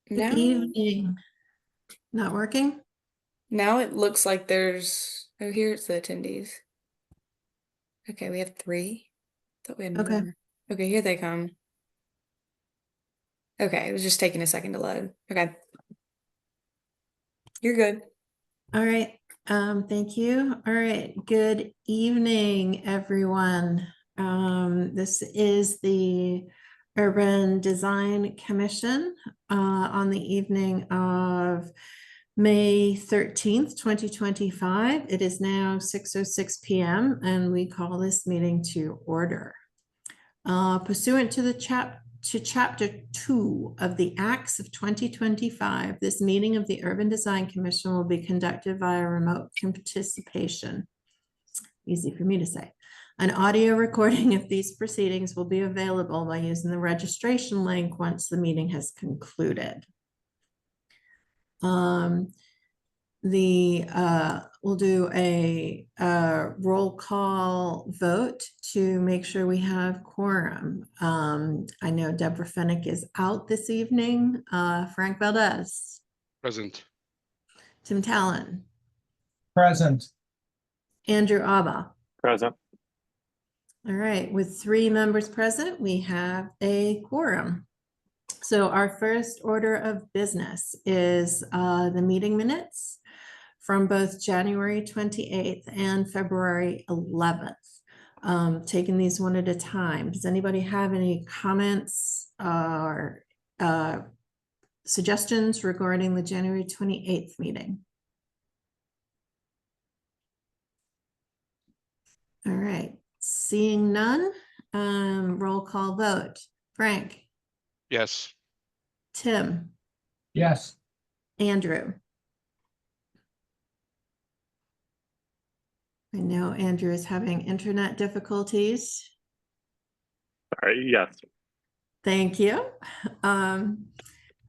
Good Now, evening. Not working? now it looks like there's, oh, here's the attendees. Okay, we have 3. Thought we had Okay. more. Okay, here they come. Okay, it was just taking a second to load. Okay. You're good. All right. Thank you. All right. Good evening, everyone. This is the Urban Design Commission on the evening of May 13th, 2025. It is now 6:06 p.m. and we call this meeting to order. Pursuant to Chapter 2 of the Acts of 2025, this meeting of the Urban Design Commission will be conducted via remote participation. Easy for me to say. An audio recording of these proceedings will be available by using the registration link once the meeting has concluded. We'll do a roll call vote to make sure we have quorum. I know Deborah Fennick is out this evening. Frank Valdez, Present. Tim Talon, Present. Andrew Abba. Present. All right, with 3 members present, we have a quorum. So our first order of business is the meeting minutes from both January 28th and February 11th. Taking these one at a time. Does anybody have any comments or suggestions regarding the January 28th meeting? All right, seeing none, roll call vote. Frank? Yes. Tim? Yes. Andrew? I know Andrew is having internet difficulties. Sorry, yes. Thank you. All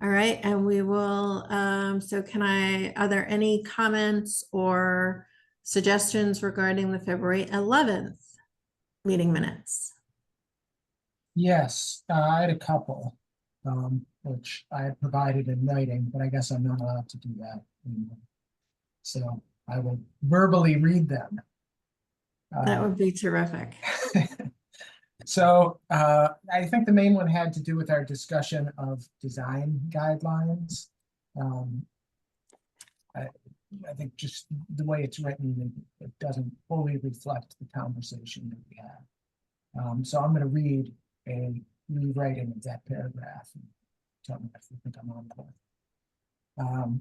right, and we will, so are there any comments or suggestions regarding the February 11th meeting minutes? Yes, I had a couple, which I had provided in writing, but I guess I'm not allowed to do that anymore. So I will verbally read them. That would be terrific. So I think the main one had to do with our discussion of design guidelines. I think just the way it's written, it doesn't fully reflect the conversation that we had. So I'm going to read a rewriting of that paragraph and tell me if you think I'm on board.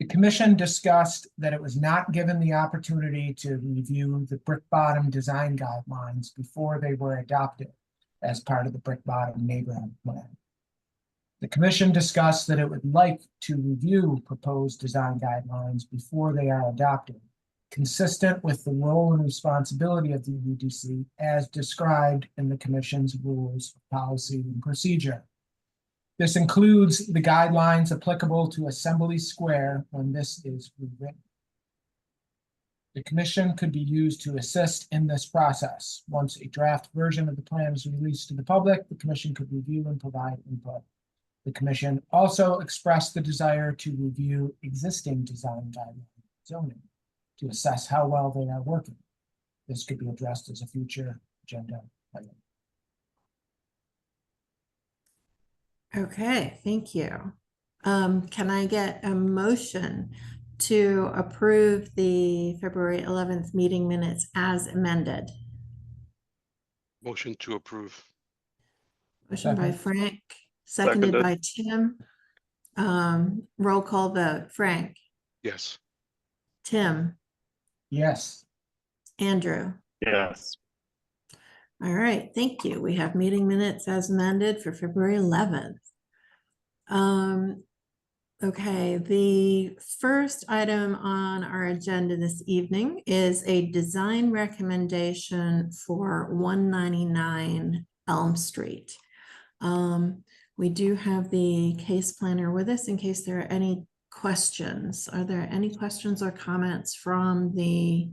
The commission discussed that it was not given the opportunity to review the brick bottom design guidelines before they were adopted as part of the brick bottom neighborhood plan. The commission discussed that it would like to review proposed design guidelines before they are adopted, consistent with the role and responsibility of the UDC as described in the commission's rules of policy and procedure. This includes the guidelines applicable to Assembly Square when this is rewritten. The commission could be used to assist in this process. Once a draft version of the plan is released to the public, the commission could review and provide input. The commission also expressed the desire to review existing design guidelines zoning to assess how well they are working. This could be addressed as a future agenda item. Okay, thank you. Can I get a motion to approve the February 11th meeting minutes as amended? Motion to approve. Motion by Second. Frank, seconded Seconded. by Tim. Roll call vote. Frank, Yes. Tim, Yes. Andrew. Yes. All right, thank you. We have meeting minutes as amended for February 11th. Okay, the first item on our agenda this evening is a design recommendation for 199 Elm Street. We do have the case planner with us in case there are any questions. Are there any questions or comments from the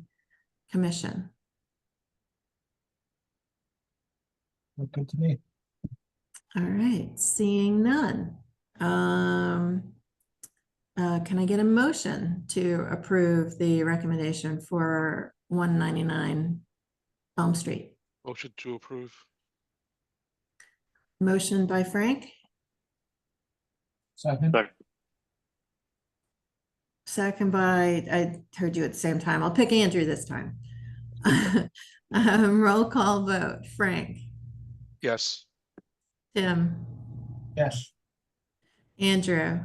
commission? Look good to me. All right, seeing none. Can I get a motion to approve the recommendation for 199 Elm Street? Motion to approve. Motion by Frank, Second, Second. second by, I heard you at the same time. I'll pick Andrew this time. Roll call vote. Frank, Yes. Tim, yes. Andrew.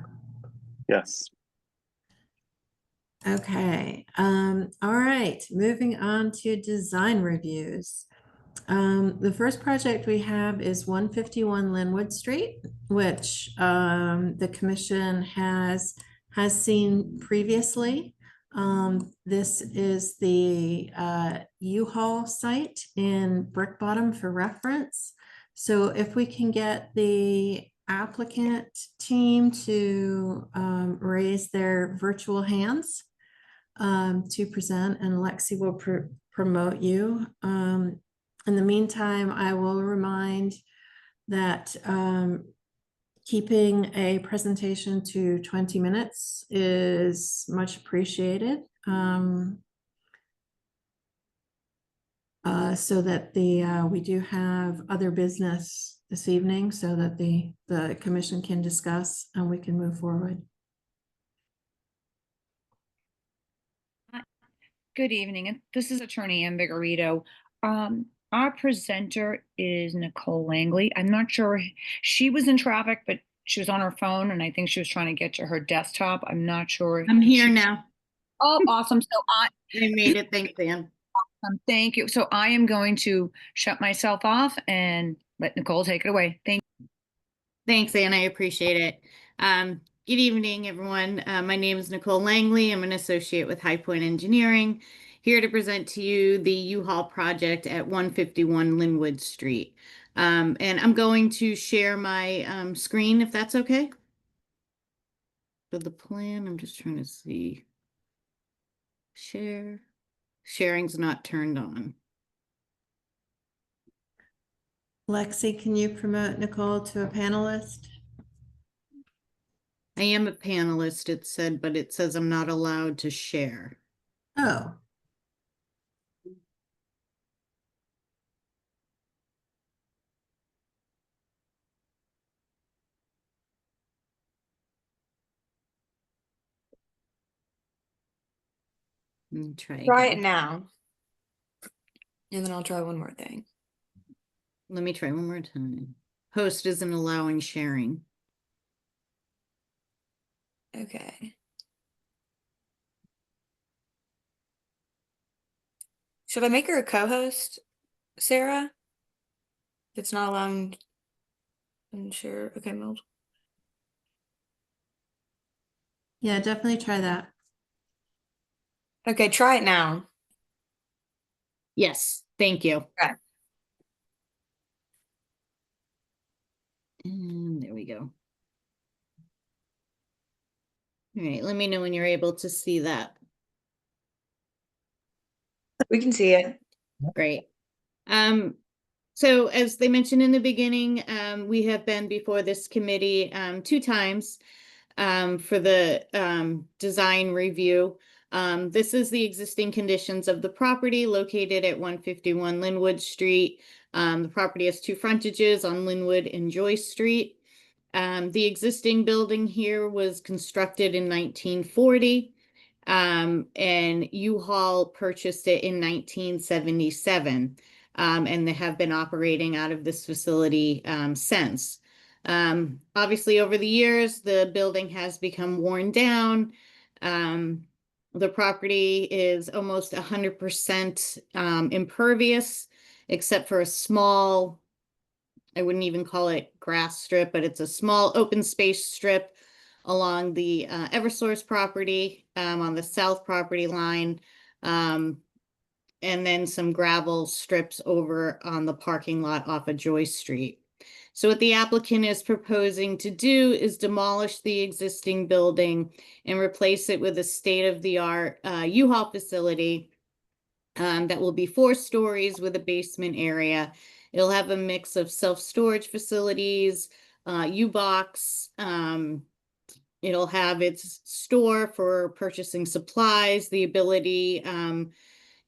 Yes. Okay, all right, moving on to design reviews. The first project we have is 151 Linwood Street, which the commission has seen previously. This is the U-Haul site in Brick Bottom for reference. So if we can get the applicant team to raise their virtual hands to present, and Lexi will promote you. In the meantime, I will remind that keeping a presentation to 20 minutes is much appreciated. So that we do have other business this evening so that the commission can discuss and we can move forward. Good evening, and this is Attorney Ann Vigorito. Our presenter is Nicole Langley. I'm not sure, she was in traffic, but she was on her phone, and I think she was trying to get to her desktop. I'm not sure. I'm here now. Oh, awesome. So I made it. Thanks, Dan. thank you. So I am going to shut myself off and let Nicole take it away. Thanks, Ann. I appreciate it. Good evening, everyone. My name is Nicole Langley. I'm an associate with High Point Engineering, here to present to you the U-Haul project at 151 Linwood Street. And I'm going to share my screen, if that's okay. For the plan, I'm just trying to see. Share. Sharing's not turned on. Lexi, can you promote Nicole to a panelist? I am a panelist, it said, but it says I'm not allowed to share. Oh, Try Try again. it now. And then I'll try one more thing. Let me try one more time. Host isn't allowing sharing. Okay. Should I make her a co-host, Sarah? It's not allowing and share. Okay, Mel. yeah, definitely try that. Okay, try it now. Yes, thank you. Okay. And there we go. All right, let me know when you're able to see that. We can see it. Great. So as they mentioned in the beginning, we have been before this committee 2 times for the design review. This is the existing conditions of the property located at 151 Linwood Street. The property has 2 frontages on Linwood and Joyce Street. The existing building here was constructed in 1940, and U-Haul purchased it in 1977, and they have been operating out of this facility since. Obviously, over the years, the building has become worn down. The property is almost 100% impervious, except for a small, I wouldn't even call it grass strip, but it's a small open space strip along the Eversource property on the south property line, and then some gravel strips over on the parking lot off of Joyce Street. So what the applicant is proposing to do is demolish the existing building and replace it with a state-of-the-art U-Haul facility that will be 4 stories with a basement area. It'll have a mix of self-storage facilities, U-Box. It'll have its store for purchasing supplies, the ability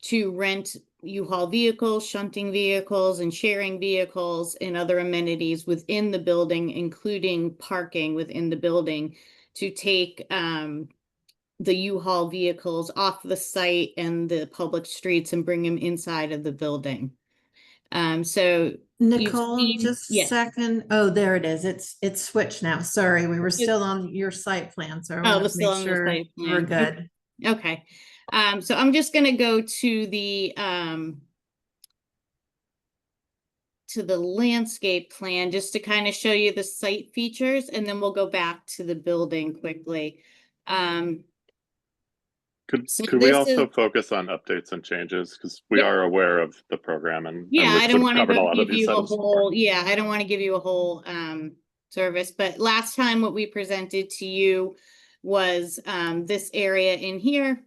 to rent U-Haul vehicles, shunting vehicles, and sharing vehicles, and other amenities within the building, including parking within the building, to take the U-Haul vehicles off the site and the public streets and bring them inside of the building. So Nicole, seen- just a yeah. second. Oh, there it is. It's switched now. Sorry, we were still on your site plan, so I Oh, wanted we're to still make on the sure site we're plan. good. Okay. So I'm just gonna go to the landscape plan just to kind of show you the site features, and then we'll go back to the building quickly. Could So could we this also is- focus on updates and changes? Because we Yep. are aware of the program and Yeah, we've I sort don't of want covered a to lot of give these you a items before. whole, yeah, I don't want to give you a whole service, but last time what we presented to you was this area in here,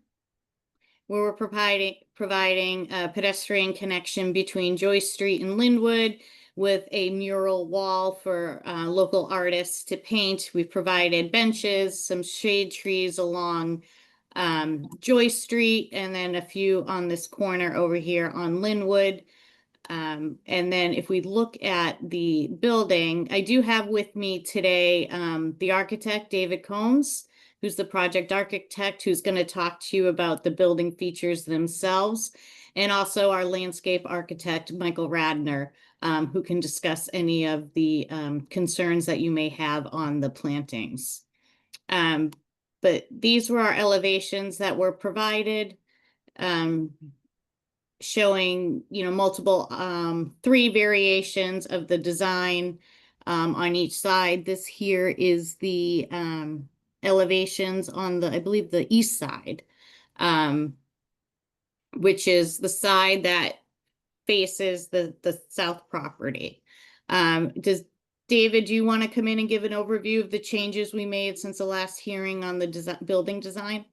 where we're providing a pedestrian connection between Joyce Street and Linwood with a mural wall for local artists to paint. We've provided benches, some shade trees along Joyce Street, and then a few on this corner over here on Linwood. And then if we look at the building, I do have with me today the architect, David Combs, who's the project architect, who's going to talk to you about the building features themselves, and also our landscape architect, Michael Radner, who can discuss any of the concerns that you may have on the plantings. But these were our elevations that were provided, showing, multiple 3 variations of the design on each side. This here is the elevations on the, I believe, the east side, which is the side that faces the south property. David, do you want to come in and give an overview of the changes we made since the last hearing on the building design?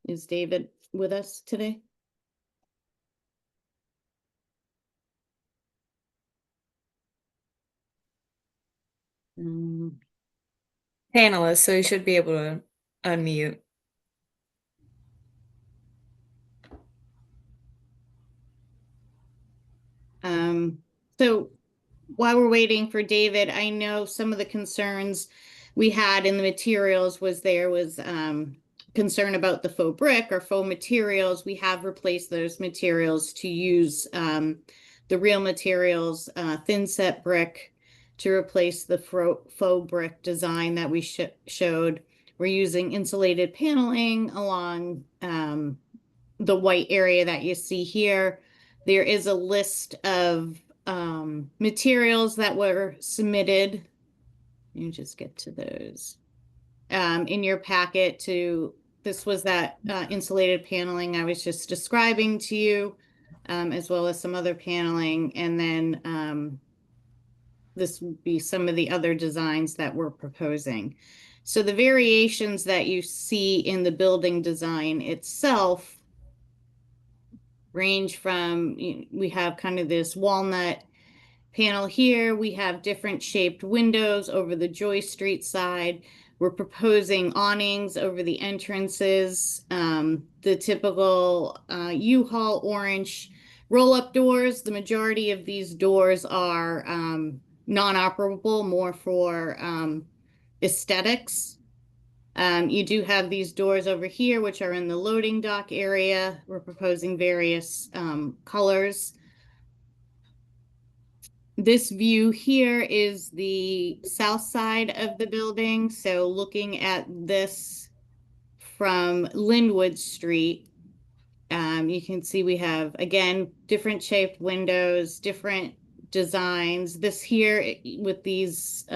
Is David with us today? Panelist, so you should be able to unmute. So while we're waiting for David, I know some of the concerns we had in the materials was there was concern about the faux brick or faux materials. We have replaced those materials to use the real materials, thin set brick, to replace the faux brick design that we showed. We're using insulated paneling along the white area that you see here. There is a list of materials that were submitted. Let me just get to those. In your packet this was that insulated paneling I was just describing to you, as well as some other paneling. And then this would be some of the other designs that we're proposing. So the variations that you see in the building design itself range from, we have kind of this walnut panel here. We have different shaped windows over the Joyce Street side. We're proposing awnings over the entrances, the typical U-Haul orange roll-up doors. The majority of these doors are non-operable, more for aesthetics. You do have these doors over here, which are in the loading dock area. We're proposing various colors. This view here is the south side of the building. So looking at this from Linwood Street, you can see we have, again, different shaped windows, different designs. This here with these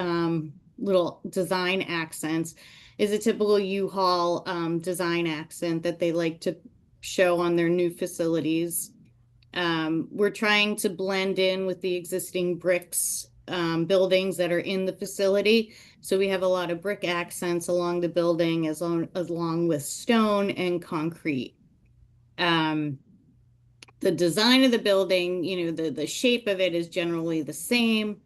little design accents is a typical U-Haul design accent that they like to show on their new facilities. We're trying to blend in with the existing bricks buildings that are in the facility. So we have a lot of brick accents along the building along with stone and concrete. The the design of the building, the shape of it is generally the same.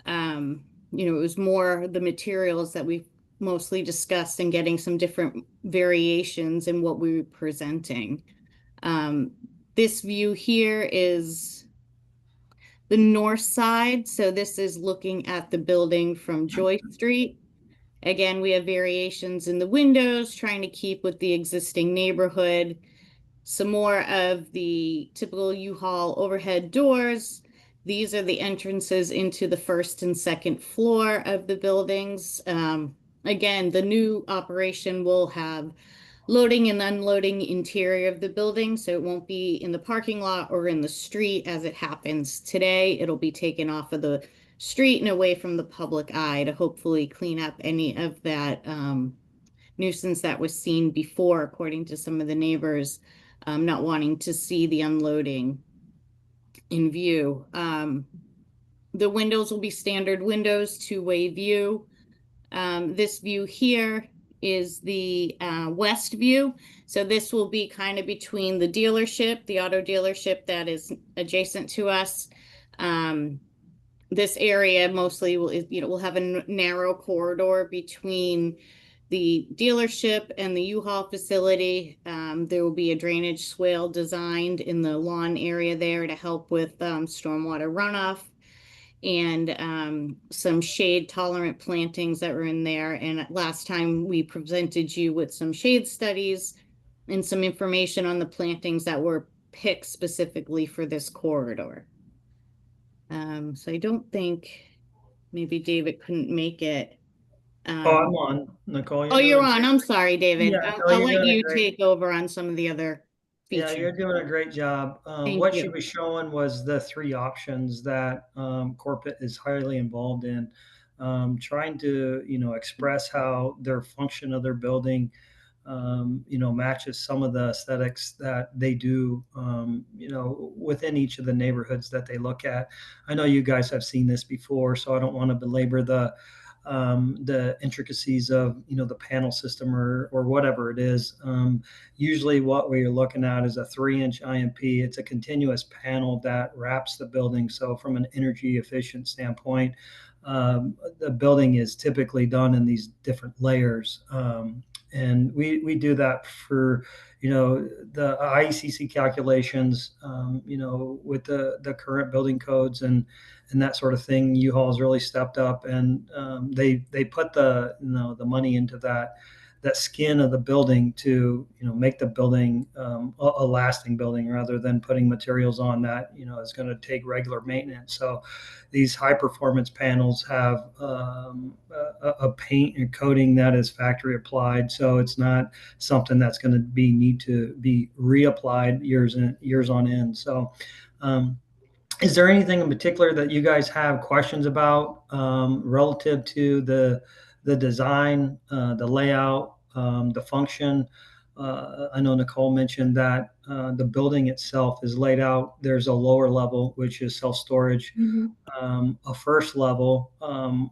It was more the materials that we mostly discussed and getting some different variations in what we were presenting. This view here is the north side. So this is looking at the building from Joy Street. Again, we have variations in the windows, trying to keep with the existing neighborhood. Some more of the typical U-Haul overhead doors. These are the entrances into the first and second floor of the buildings. Again, the new operation will have loading and unloading interior of the building, so it won't be in the parking lot or in the street as it happens today. It'll be taken off of the street and away from the public eye to hopefully clean up any of that nuisance that was seen before, according to some of the neighbors, not wanting to see the unloading in view. The windows will be standard windows, two-way view. This view here is the west view. So this will be kind of between the dealership, the auto dealership that is adjacent to us. This area mostly will have a narrow corridor between the dealership and the U-Haul facility. There will be a drainage swale designed in the lawn area there to help with stormwater runoff, and some shade tolerant plantings that were in there. And last time we presented you with some shade studies and some information on the plantings that were picked specifically for this corridor. So I don't think, maybe David couldn't make it. I'm on, Nicole. Oh, you're doing on. great. I'm sorry, David. Yeah, no, I'll you're let doing you great. take over on some of the other Yeah, features. you're doing a great job. Thank What you. she was showing was the three options that corporate is highly involved in, trying to express how their function of their building matches some of the aesthetics that they do within each of the neighborhoods that they look at. I know you guys have seen this before, so I don't want to belabor the intricacies of the panel system or whatever it is. Usually what we're looking at is a 3-inch IMP. It's a continuous panel that wraps the building. So from an energy efficient standpoint, the building is typically done in these different layers. And we do that for the IECC calculations, with the current building codes and that sort of thing. U-Haul has really stepped up, and they put the money into that skin of the building to make the building a lasting building, rather than putting materials on that is going to take regular maintenance. So these high performance panels have a paint and coating that is factory applied, so it's not something that's going to need to be reapplied years on end. So is there anything in particular that you guys have questions about relative to the design, the layout, the function? I know Nicole mentioned that the building itself is laid out. There's a lower level, which is self-storage, a first level,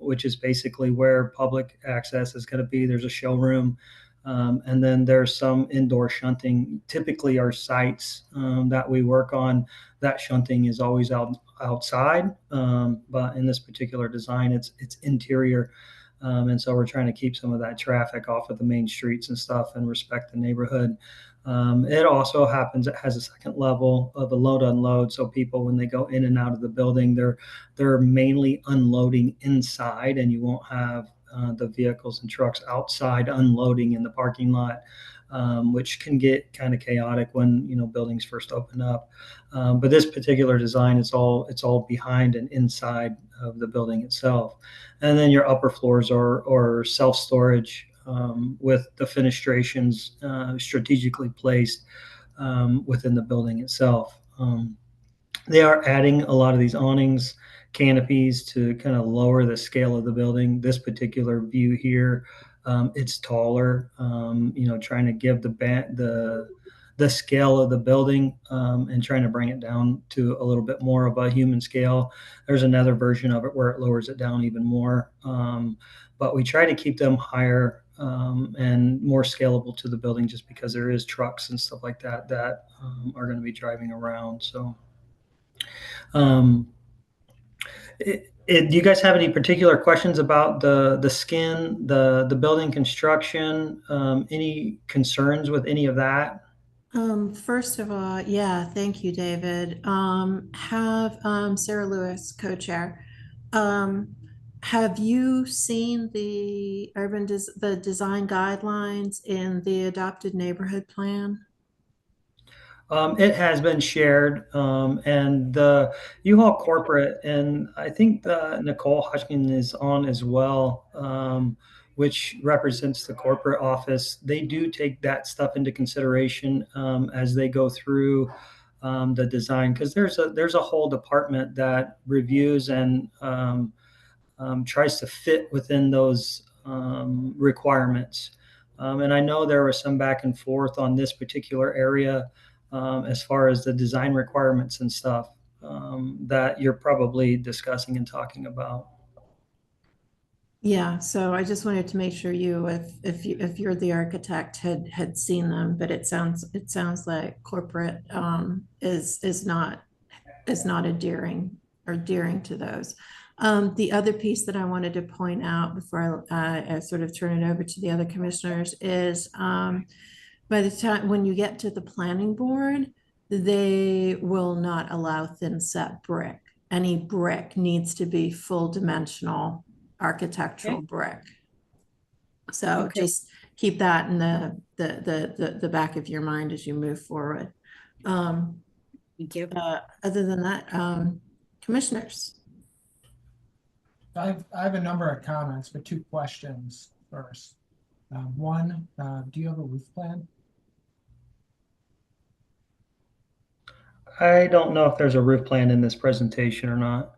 which is basically where public access is going to be. There's a showroom. And then there's some indoor shunting. Typically our sites that we work on, that shunting is always outside. But in this particular design, it's interior. And so we're trying to keep some of that traffic off of the main streets and stuff and respect the neighborhood. It also happens, it has a second level of a load unload. So people, when they go in and out of the building, they're mainly unloading inside, and you won't have the vehicles and trucks outside unloading in the parking lot, which can get kind of chaotic when buildings first open up. But this particular design, it's all behind and inside of the building itself. And then your upper floors are self-storage with the fenestrations strategically placed within the building itself. They are adding a lot of these awnings, canopies to kind of lower the scale of the building. This particular view here, it's taller, trying to give the scale of the building and trying to bring it down to a little bit more of a human scale. There's another version of it where it lowers it down even more. But we try to keep them higher and more scalable to the building, just because there is trucks and stuff like that that are going to be driving around. So, do you guys have any particular questions about the skin, the building construction? Any concerns with any of that? First of all, yeah, thank you, David. Have Sarah Lewis, co-chair. Have you seen the the design guidelines in the adopted neighborhood plan? It has been shared, and the U-Haul corporate, and I think Nicole Hodgkin is on as well, which represents the corporate office. They do take that stuff into consideration as they go through the design, because there's a whole department that reviews and tries to fit within those requirements. And I know there was some back and forth on this particular area as far as the design requirements and stuff that you're probably discussing and talking about. Yeah, so I just wanted to make sure if you're the architect had seen them, but it sounds like corporate is not adhering to those. The other piece that I wanted to point out before I sort of turn it over to the other commissioners is by the time when you get to the planning board, they will not allow thin set brick. Any brick needs to be full dimensional architectural brick. So Okay. just keep that in the back of your mind as you move forward. Thank you. Other than that, commissioners. I have a number of comments, but two questions first. One, do you have a roof plan? I don't know if there's a roof plan in this presentation or not.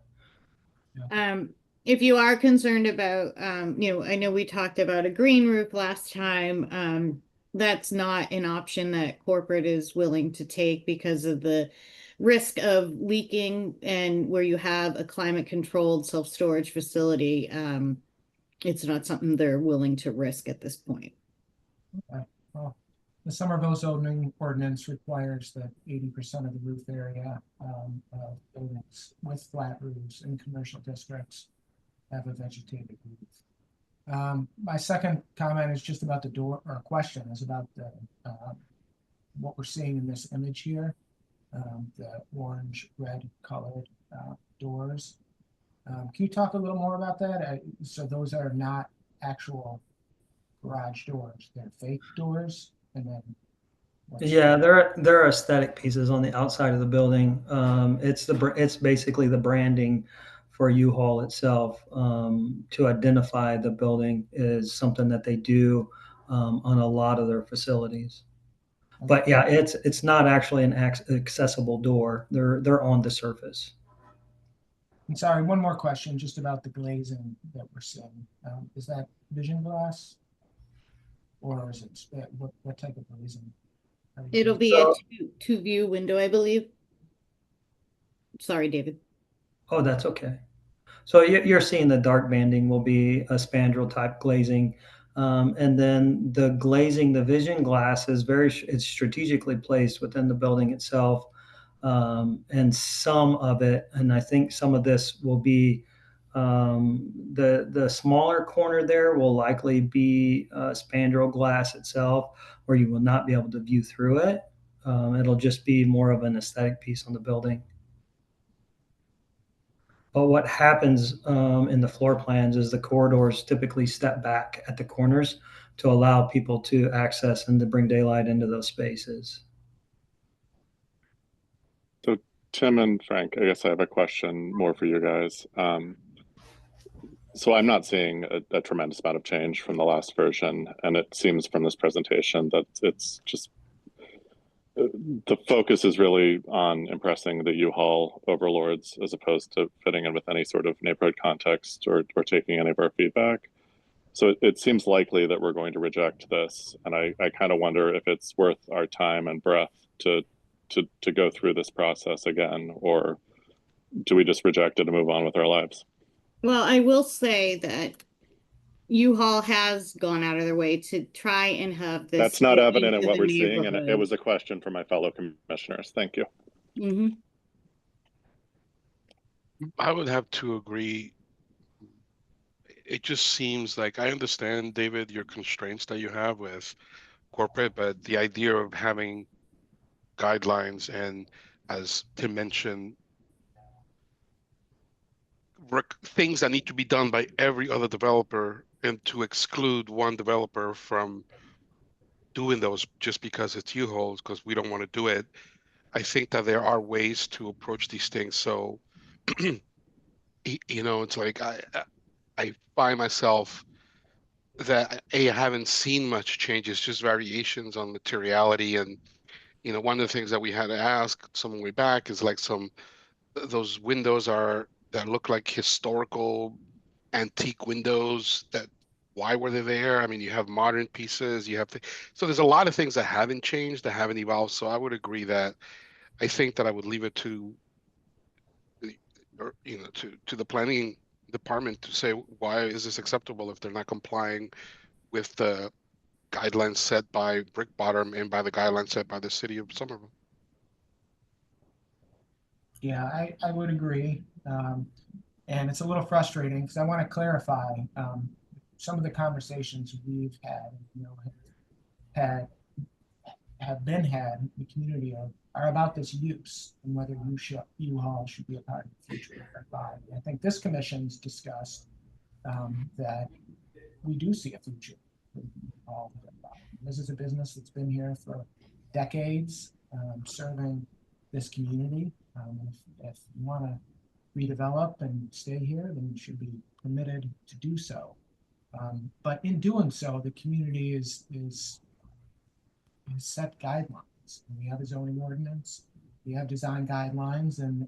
If you are concerned about, I know we talked about a green roof last time. That's not an option that corporate is willing to take because of the risk of leaking, and where you have a climate controlled self-storage facility, it's not something they're willing to risk at this point. Okay. Well, the Somerville zoning ordinance requires that 80% of the roof area of buildings with flat roofs in commercial districts have a vegetated roof. My second comment is just about the door, or question is about the what we're seeing in this image here, the orange red colored doors. Can you talk a little more about that? So those are not actual garage doors; they're fake doors, and then. Yeah, there are aesthetic pieces on the outside of the building. It's basically the branding for U-Haul itself. To identify the building is something that they do on a lot of their facilities. But yeah, it's not actually an accessible door. They're on the surface. I'm sorry, one more question just about the glazing that we're seeing. Is that vision glass? Or is it, what type of glazing? It'll be a two view window, I believe. Sorry, David. Oh, that's okay. So you're seeing the dark banding will be a spandrel type glazing. And then the glazing, the vision glass is it's strategically placed within the building itself. And some of it, and I think some of this will be the smaller corner there will likely be spandrel glass itself, where you will not be able to view through it. It'll just be more of an aesthetic piece on the building. But what happens in the floor plans is the corridors typically step back at the corners to allow people to access and to bring daylight into those spaces. So Tim and Frank, I guess I have a question more for you guys. So I'm not seeing a tremendous amount of change from the last version, and it seems from this presentation that it's just the focus is really on impressing the U-Haul overlords as opposed to fitting in with any sort of neighborhood context or taking any of our feedback. So it seems likely that we're going to reject this, and I kind of wonder if it's worth our time and breath to go through this process again, or do we just reject it and move on with our lives? Well, I will say that U-Haul has gone out of their way to try and have this. That's not fit evident in into what the we're seeing, and it neighborhood. was a question for my fellow commissioners. Thank you. Mhm. I would have to agree. It just seems like I understand, David, your constraints that you have with corporate, but the idea of having guidelines and, as Tim mentioned, things that need to be done by every other developer, and to exclude one developer from doing those just because it's U-Hauls, because we don't want to do it. I think that there are ways to approach these things. So, it's like I find myself that I haven't seen much changes, just variations on materiality. And, one of the things that we had to ask some way back is like those windows that look like historical antique windows that, why were they there? I mean, you have modern pieces, so there's a lot of things that haven't changed, that haven't evolved. So I would agree that I think that I would leave it to or to the planning department to say, why is this acceptable if they're not complying with the guidelines set by Brick Bottom and by the guidelines set by the city of Somerville. Yeah, I would agree. And it's a little frustrating because I want to clarify some of the conversations we've had, had have been had in the community are about this use and whether U-Haul should be a part of the future of our body. I think this commission's discussed that we do see a future for U-Haul. This is a business that's been here for decades, serving this community. If you want to redevelop and stay here, then you should be permitted to do so. But in doing so, the community is set guidelines. And we have a zoning ordinance, we have design guidelines, and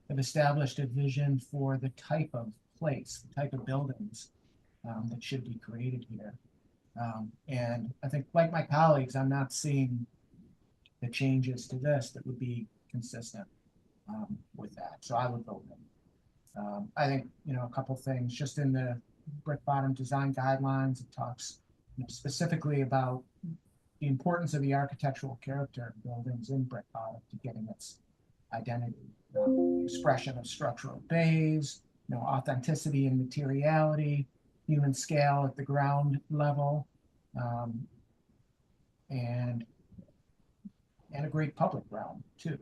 have established a vision for the type of place, the type of buildings that should be created here. And I think, like my colleagues, I'm not seeing the changes to this that would be consistent with that. So I would vote no. I think, a couple things just in the brick bottom design guidelines, it talks specifically about the importance of the architectural character of buildings in brick bottom to getting its identity, expression of structural bays, authenticity and materiality, human scale at the ground level, and a great public realm too.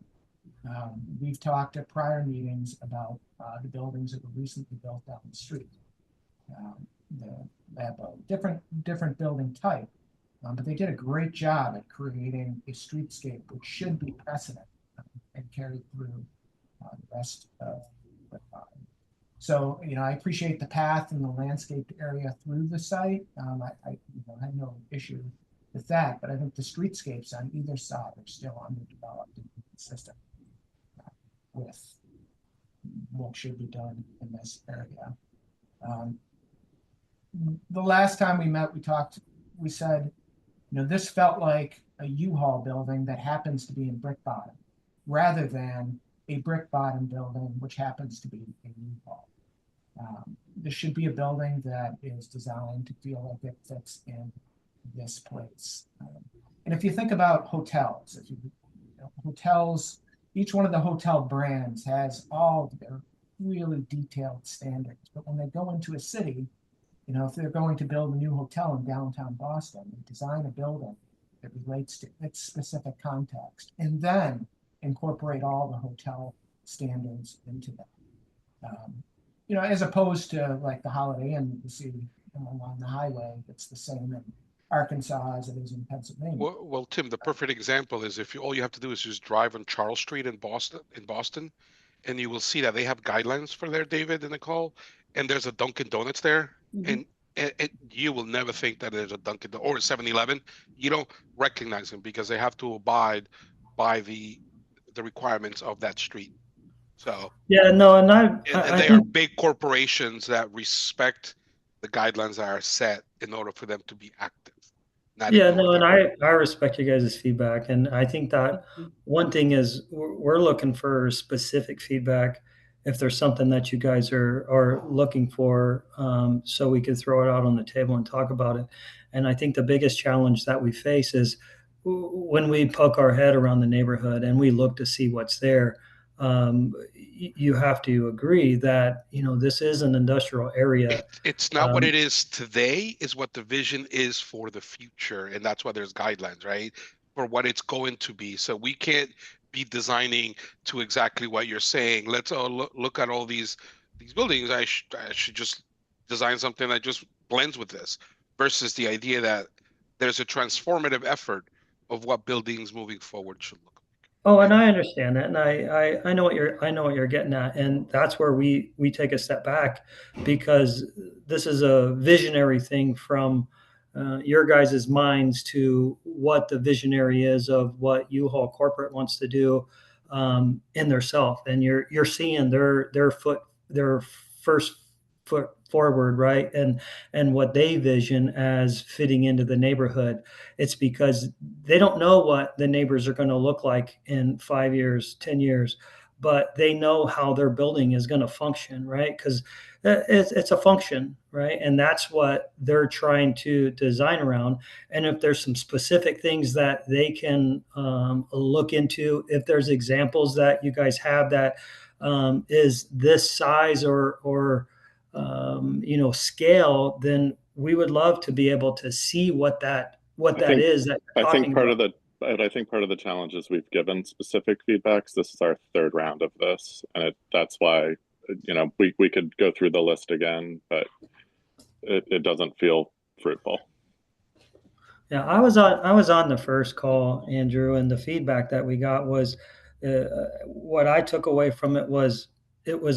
We've talked at prior meetings about the buildings that were recently built down the street. They have a different building type, but they did a great job at creating a streetscape which should be precedent and carried through the rest of the body. So, I appreciate the path and the landscaped area through the site. I had no issue with that, but I think the streetscapes on either side are still underdeveloped and inconsistent with what should be done in this area. The last time we met, we said, this felt like a U-Haul building that happens to be in brick bottom, rather than a brick bottom building which happens to be a U-Haul. This should be a building that is designed to feel like it fits in this place. And if you think about hotels, hotels, each one of the hotel brands has all of their really detailed standards, but when they go into a city, if they're going to build a new hotel in downtown Boston, they design a building that relates to its specific context, and then incorporate all the hotel standards into that. As opposed to like the Holiday Inn you see along the highway, it's the same in Arkansas as it is in Pennsylvania. Well, Tim, the perfect example is if all you have to do is just drive on Charles Street in Boston, and you will see that they have guidelines for there, David and Nicole, and there's a Dunkin' Donuts there, and you will never think that there's a Dunkin' or a 7-Eleven. You don't recognize them because they have to abide by the requirements of that street. So Yeah, no, and they are big corporations that respect the guidelines that are set in order for them to be active. Yeah, no, and I respect you guys' feedback, and I think that one thing is we're looking for specific feedback if there's something that you guys are looking for, so we could throw it out on the table and talk about it. And I think the biggest challenge that we face is when we poke our head around the neighborhood and we look to see what's there. You have to agree that, you know, this is an industrial area. It's not what it is today, is what the vision is for the future. And that's why there's guidelines, right? For what it's going to be. So we can't be designing to exactly what you're saying. Let's all look at all these buildings. I should just design something that just blends with this, versus the idea that there's a transformative effort of what buildings moving forward should look like. Oh, and I understand that, and I know what you're getting at, and that's where we take a step back, because this is a visionary thing from your guys' minds to what the visionary is of what U-Haul corporate wants to do in their self, and you're seeing their first foot forward, right, and what they vision as fitting into the neighborhood. It's because they don't know what the neighbors are going to look like in 5 years, 10 years, but they know how their building is going to function, right? Because it's a function, right? And that's what they're trying to design around. And if there's some specific things that they can look into, if there's examples that you guys have that is this size or you know, scale, then we would love to be able to see what that is that you're I think talking part about. of the challenge is we've given specific feedbacks. This is our third round of this, and that's why, you know, we could go through the list again, but it doesn't feel fruitful. Yeah, I was on the first call, Andrew, and the feedback that we got was what I took away from it was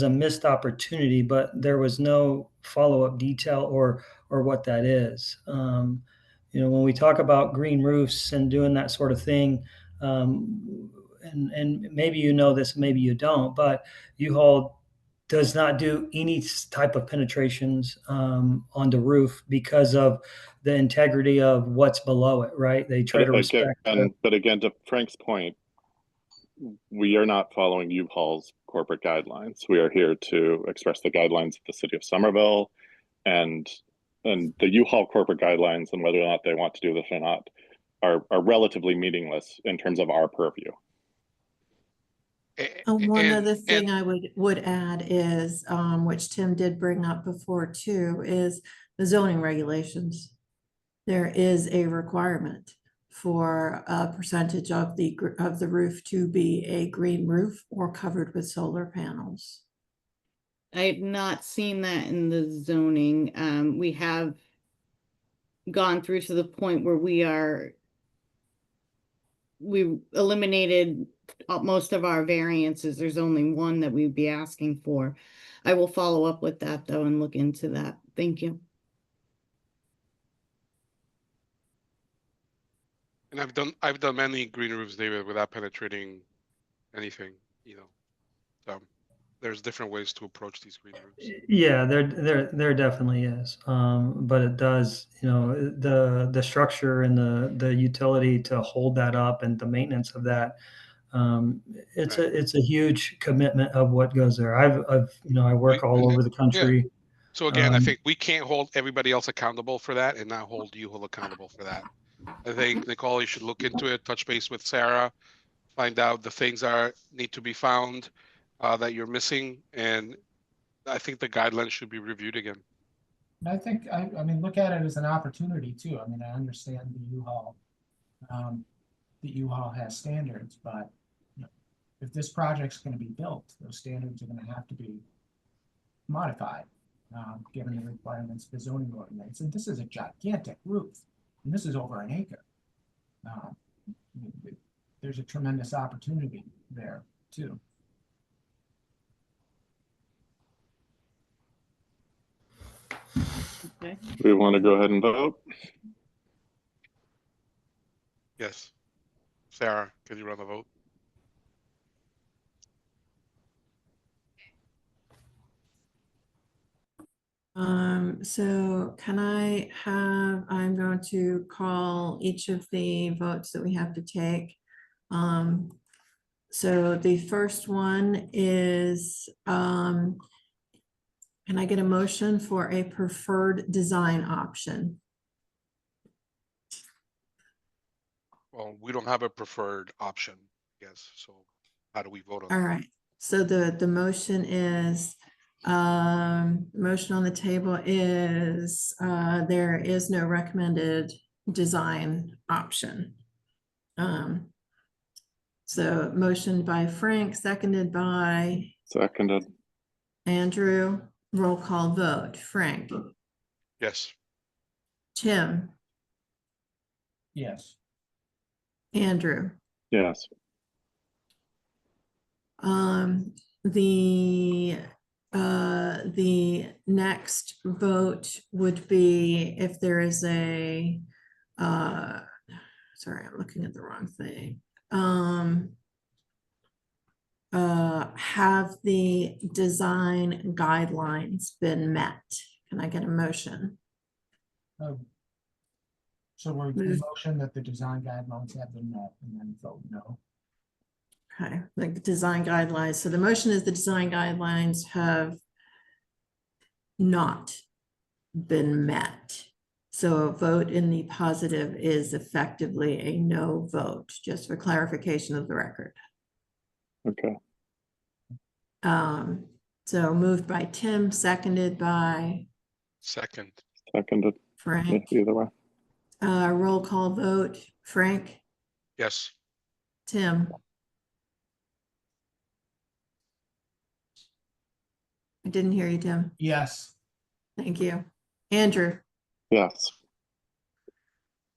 a missed opportunity, but there was no follow-up detail or what that is. You know, when we talk about green roofs and doing that sort of thing, and maybe you know this, maybe you don't, but U-Haul does not do any type of penetrations on the roof because of the integrity of what's below it, right? They try to respect. But again, to Frank's point, we are not following U-Haul's corporate guidelines. We are here to express the guidelines of the city of Somerville, and the U-Haul corporate guidelines, and whether or not they want to do this or not, are relatively meaningless in terms of our purview. One other thing I would add is, which Tim did bring up before too, is the zoning regulations. There is a requirement for a percentage of the roof to be a green roof or covered with solar panels. I had not seen that in the zoning. We have gone through to the point where we eliminated most of our variances. There's only one that we'd be asking for. I will follow up with that though and look into that. Thank you. And I've done many green roofs, David, without penetrating anything, you know. So there's different ways to approach these green roofs. Yeah, there definitely is. But it does, you know, the structure and the utility to hold that up and the maintenance of that. It's a huge commitment of what goes there. I've you know, I work all over the country. Yeah. So again, I think we can't hold everybody else accountable for that and not hold U-Haul accountable for that. I think, Nicole, you should look into it, touch base with Sarah, find out the things need to be found that you're missing, and I think the guidelines should be reviewed again. And I think, I mean, look at it as an opportunity too. I mean, I understand the U-Haul has standards, but you know, if this project's going to be built, those standards are going to have to be modified, given the requirements of the zoning ordinance. And this is a gigantic roof, and this is over an acre. There's a tremendous opportunity there too. Okay. We want to go ahead and vote. Yes. Sarah, can you run the vote? So I'm going to call each of the votes that we have to take. So the first one is, can I get a motion for a preferred design option? Well, we don't have a preferred option, I guess, so how do we vote on All that? right, so the motion is, motion on the table is, there is no recommended design option. So motion by Frank, seconded by Seconded. Andrew, roll call vote. Frank, Yes, Tim, Yes. Andrew. Yes. The next vote would be if there is a, sorry, I'm looking at the wrong thing. Have the design guidelines been met? Can I get a motion? So we're Move. motion that the design guidelines have been met and then vote no. Okay, like the design guidelines. So the motion is the design guidelines have not been met. So a vote in the positive is effectively a no vote, just for clarification of the record. Okay. So moved by Tim, seconded by second, Seconded. Yeah, Frank. either way. Roll call vote. Frank, yes, Tim. I didn't hear you, Tim. Yes. Thank you. Andrew. Yes.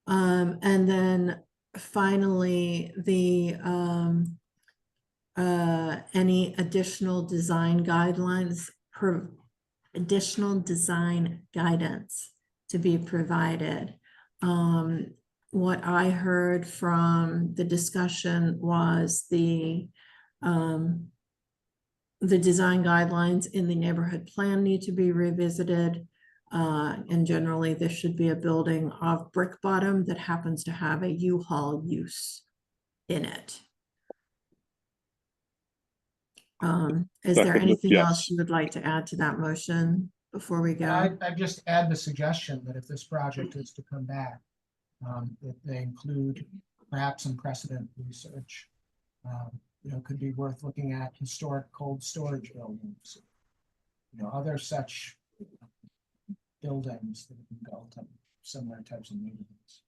And then finally, the any additional design guidelines per additional design guidance to be provided. What I heard from the discussion was the design guidelines in the neighborhood plan need to be revisited. And generally, this should be a building of brick bottom that happens to have a U-Haul use in it. Is there Seconded, anything yes. else you would like to add to that motion before we go? I just add the suggestion that if this project is to come back, that they include perhaps some precedent research. Could be worth looking at historic cold storage buildings. Other such buildings that have been built in similar types of neighborhoods.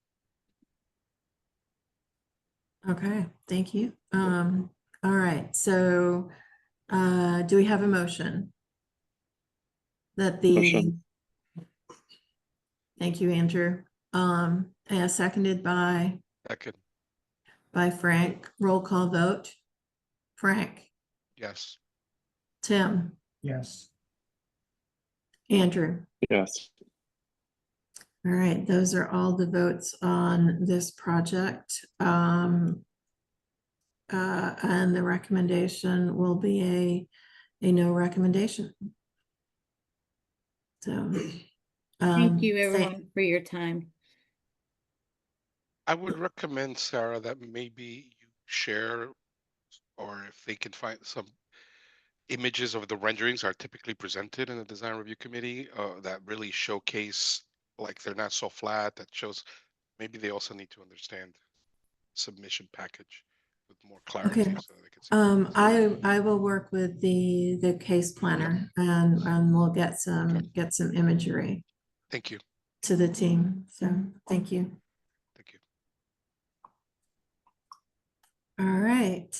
Okay, thank you. All right, so do we have a motion? That the Motion. Thank you, Andrew. Seconded by second, Frank. Roll call vote. Frank, yes, Tim, Yes. Andrew. Yes. All right, those are all the votes on this project. And the recommendation will be a no recommendation. So Thank you, everyone, for your time. I would recommend, Sarah, that maybe you share, or if they can find some images of the renderings are typically presented in the design review committee that really showcase, like they're not so flat, that shows, maybe they also need to understand submission package with more clarity. Okay. So they can see. I will work with the case planner and we'll get some imagery Thank you. to the team. So thank you. Thank you. All right.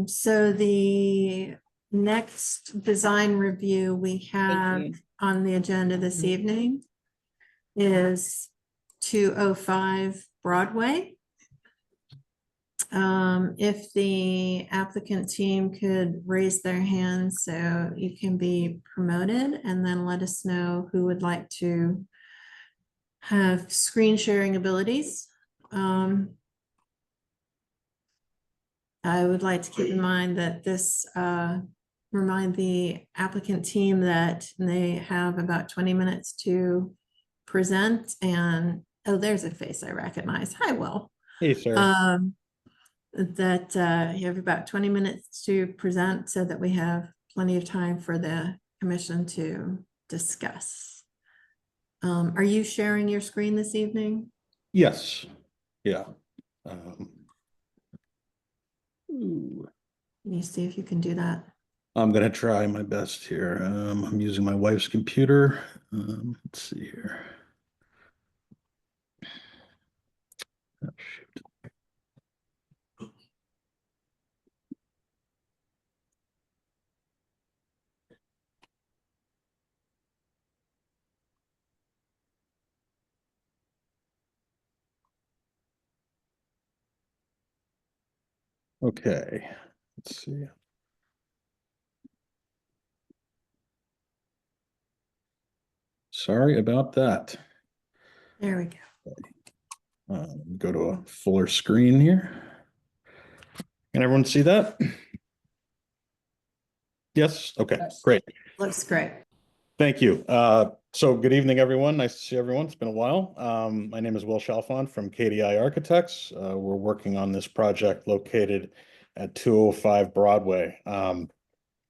So the next design review we have you. on the agenda this evening is 205 Broadway. If the applicant team could raise their hand so you can be promoted, and then let us know who would like to have screen sharing abilities. I would like to keep in mind that this, remind the applicant team that they have about 20 minutes to present, and, oh, there's a face I recognize. Hi, Will. Hey, Sarah. that you have about 20 minutes to present so that we have plenty of time for the commission to discuss. Are you sharing your screen this evening? Yes. Yeah. Ooh. Can you see if you can do that? I'm gonna try my best here. I'm using my wife's computer. Let's see here. Oh, shoot. Okay, let's see. Sorry about that. There we go. Go to a fuller screen here. Can everyone see that? Yes? Okay, Yes. great. Looks great. Thank you. So good evening, everyone. Nice to see everyone. It's been a while. My name is Will Chalfant from KDI Architects. We're working on this project located at 205 Broadway.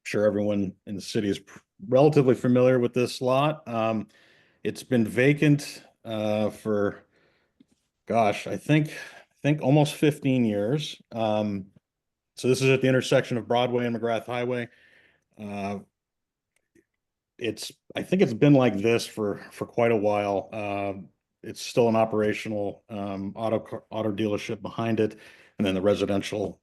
Sure everyone in the city is relatively familiar with this lot. It's been vacant for, gosh, I think almost 15 years. So this is at the intersection of Broadway and McGrath Highway. I think it's been like this for quite a while. It's still an operational auto dealership behind it, and then the residential,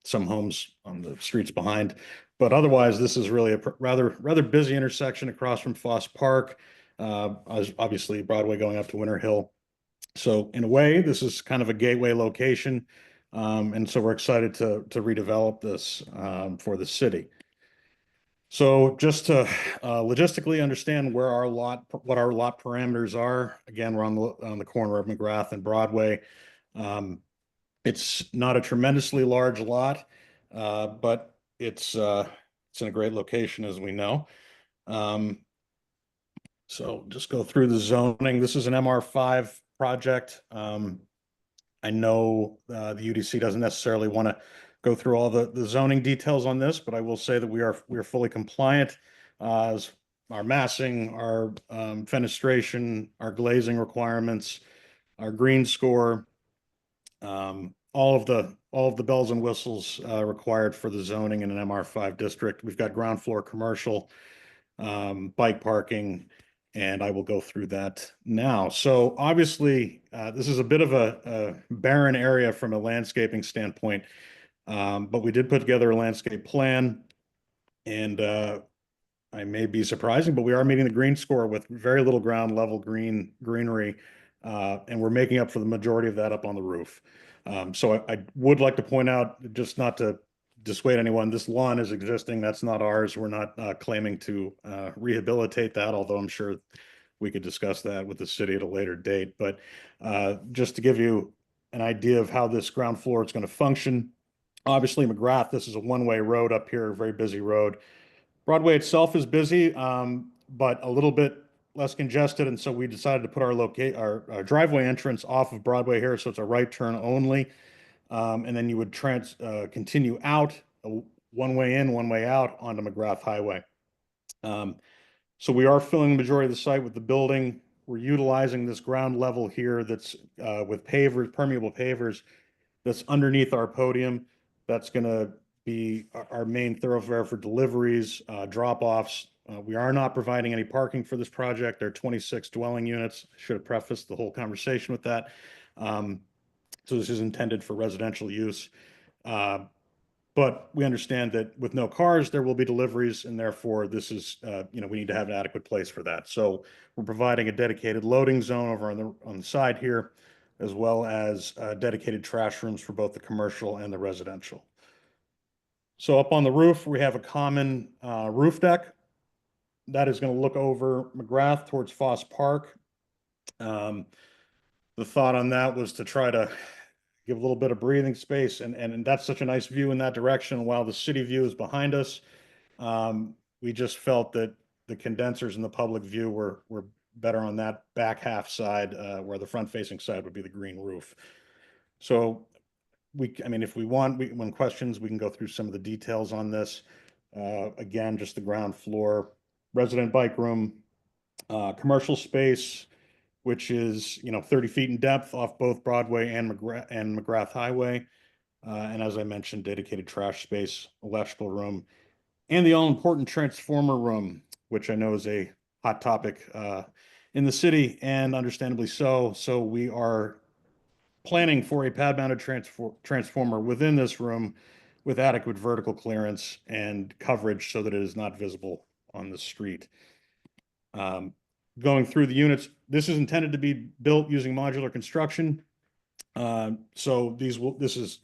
some homes on the streets behind. But otherwise, this is really a rather busy intersection across from Foss Park. Obviously Broadway going up to Winter Hill. So in a way, this is kind of a gateway location, and so we're excited to redevelop this for the city. So just to logistically understand where what our lot parameters are, again, we're on the corner of McGrath and Broadway. It's not a tremendously large lot, but it's in a great location, as we know. So just go through the zoning. This is an MR5 project. I know the UDC doesn't necessarily want to go through all the zoning details on this, but I will say that we are fully compliant as our massing, our fenestration, our glazing requirements, our green score, all of the bells and whistles required for the zoning in an MR5 district. We've got ground floor commercial, bike parking, and I will go through that now. So obviously, this is a bit of a barren area from a landscaping standpoint, but we did put together a landscape plan, and I may be surprising, but we are meeting the green score with very little ground level greenery, and we're making up for the majority of that up on the roof. So I would like to point out, just not to dissuade anyone, this lawn is existing. That's not ours. We're not claiming to rehabilitate that, although I'm sure we could discuss that with the city at a later date. But just to give you an idea of how this ground floor is going to function, obviously McGrath, this is a one-way road up here, a very busy road. Broadway itself is busy, but a little bit less congested, and so we decided to put our driveway entrance off of Broadway here, so it's a right turn only. And then you would continue out, one way in, one way out onto McGrath Highway. So we are filling the majority of the site with the building. We're utilizing this ground level here that's with pavers, permeable pavers, that's underneath our podium. That's going to be our main thoroughfare for deliveries, drop-offs. We are not providing any parking for this project. There are 26 dwelling units. I should have prefaced the whole conversation with that. So this is intended for residential use. But we understand that with no cars, there will be deliveries, and therefore this is, we need to have an adequate place for that. So we're providing a dedicated loading zone over on the side here, as well as dedicated trash rooms for both the commercial and the residential. So up on the roof, we have a common roof deck that is going to look over McGrath towards Foss Park. The thought on that was to try to give a little bit of breathing space, and that's such a nice view in that direction while the city view is behind us. We just felt that the condensers and the public view were better on that back half side, where the front facing side would be the green roof. So I mean, if we want, when questions, we can go through some of the details on this. Again, just the ground floor, resident bike room, commercial space, which is, 30 feet in depth off both Broadway and McGrath Highway. And as I mentioned, dedicated trash space, electrical room, and the all-important transformer room, which I know is a hot topic in the city, and understandably so. So we are planning for a pad-mounted transformer within this room with adequate vertical clearance and coverage so that it is not visible on the street. Going through the units, this is intended to be built using modular construction. So this is,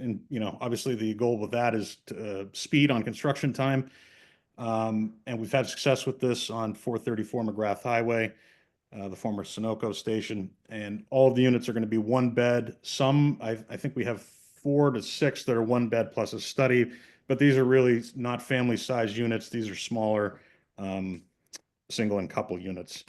obviously the goal with that is to, speed on construction time. And we've had success with this on 434 McGrath Highway, the former Sunoco station, and all of the units are going to be one bed. Some, I think we have 4 to 6 that are one bed plus a study, but these are really not family size units. These are smaller, single and couple units.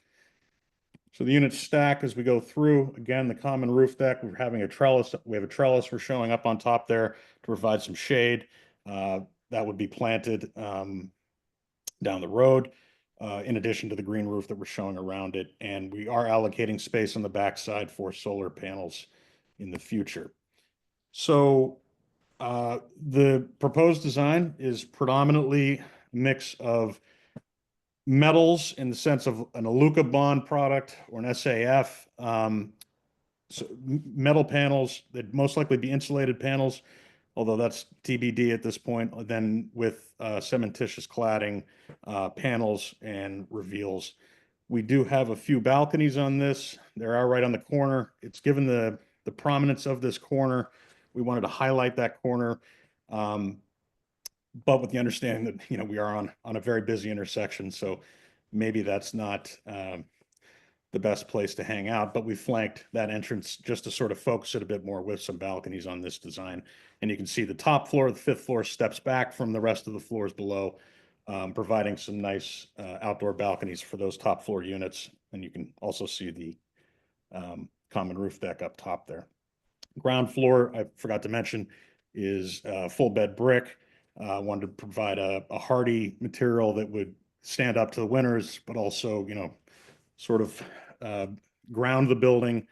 So the units stack as we go through. Again, the common roof deck, we're having a trellis. We have a trellis we're showing up on top there to provide some shade. That would be planted down the road, in addition to the green roof that we're showing around it. And we are allocating space on the backside for solar panels in the future. So the proposed design is predominantly a mix of metals in the sense of an Aluka bond product or an SAF. So metal panels, they'd most likely be insulated panels, although that's TBD at this point, then with cementitious cladding, panels and reveals. We do have a few balconies on this. They are right on the corner. It's given the prominence of this corner. We wanted to highlight that corner, but with the understanding that, we are on a very busy intersection, so maybe that's not the best place to hang out, but we flanked that entrance just to sort of focus it a bit more with some balconies on this design. And you can see the top floor, the 5th floor steps back from the rest of the floors below, providing some nice outdoor balconies for those top floor units. And you can also see the common roof deck up top there. Ground floor, I forgot to mention, is full bed brick. Wanted to provide a hardy material that would stand up to the winters, but also, sort of ground the building,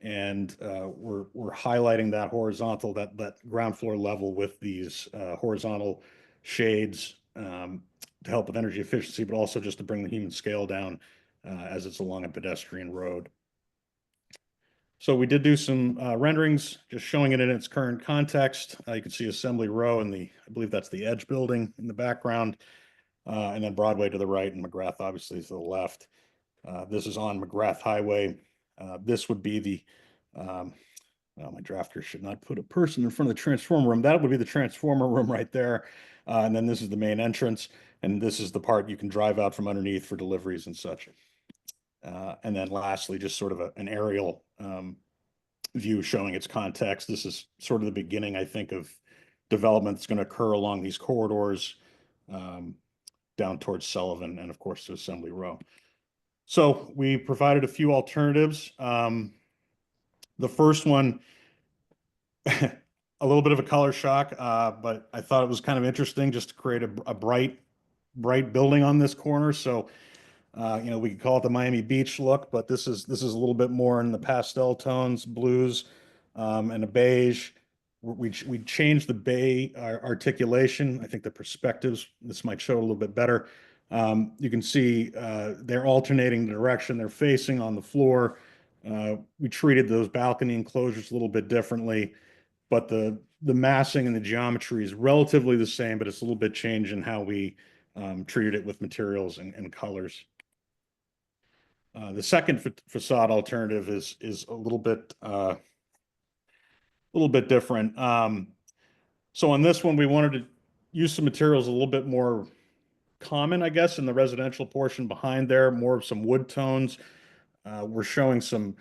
and we're highlighting that horizontal, that ground floor level with these horizontal shades to help with energy efficiency, but also just to bring the human scale down as it's along a pedestrian road. So we did do some renderings, just showing it in its current context. You can see Assembly Row and I believe that's the Edge building in the background, and then Broadway to the right and McGrath obviously to the left. This is on McGrath Highway. This would be well, my drafter should not put a person in front of the transformer room. That would be the transformer room right there. And then this is the main entrance. And this is the part you can drive out from underneath for deliveries and such. And then lastly, just sort of an aerial view showing its context. This is sort of the beginning, I think, of development that's going to occur along these corridors down towards Sullivan and, of course, to Assembly Row. So we provided a few alternatives. The first one, a little bit of a color shock, but I thought it was kind of interesting just to create a bright building on this corner. So, we could call it the Miami Beach look, but this is a little bit more in the pastel tones, blues, and a beige. We changed the bay articulation. I think the perspectives, this might show a little bit better. You can see they're alternating the direction they're facing on the floor. We treated those balcony enclosures a little bit differently, but the massing and the geometry is relatively the same, but it's a little bit changed in how we treated it with materials and colors. The second facade alternative is a little bit different. So on this one, we wanted to use some materials a little bit more common, I guess, in the residential portion behind there, more of some wood tones. We're showing some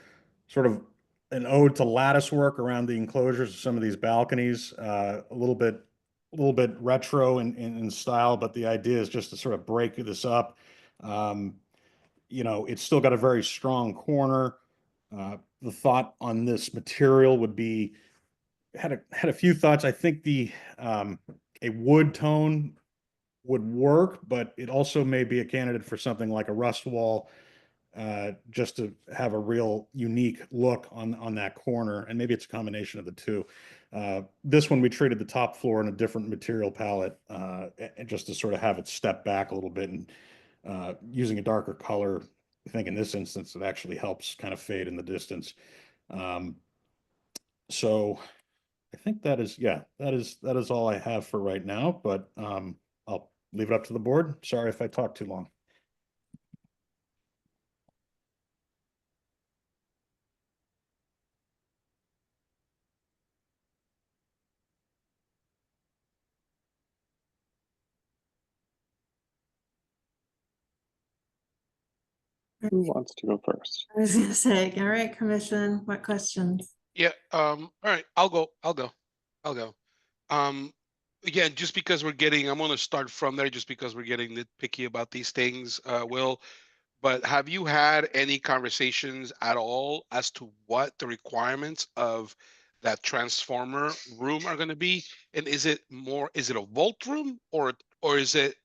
sort of an ode to lattice work around the enclosures of some of these balconies, a little bit retro in style, but the idea is just to sort of break this up. It's still got a very strong corner. The thought on this material would be had a few thoughts. I think a wood tone would work, but it also may be a candidate for something like a rust wall, just to have a real unique look on that corner. And maybe it's a combination of the two. This one, we treated the top floor in a different material palette, and just to sort of have it step back a little bit, and using a darker color. I think in this instance, it actually helps kind of fade in the distance. So I think that is, yeah, that is all I have for right now, but I'll leave it up to the board. Sorry if I talked too long. Who wants to go first? I was gonna say, all right, commission, what questions? Yeah, all right, I'll go. Again, just because I'm gonna start from there just because we're getting nitpicky about these things, Will. But have you had any conversations at all as to what the requirements of that transformer room are gonna be? And is it a vault room, or is it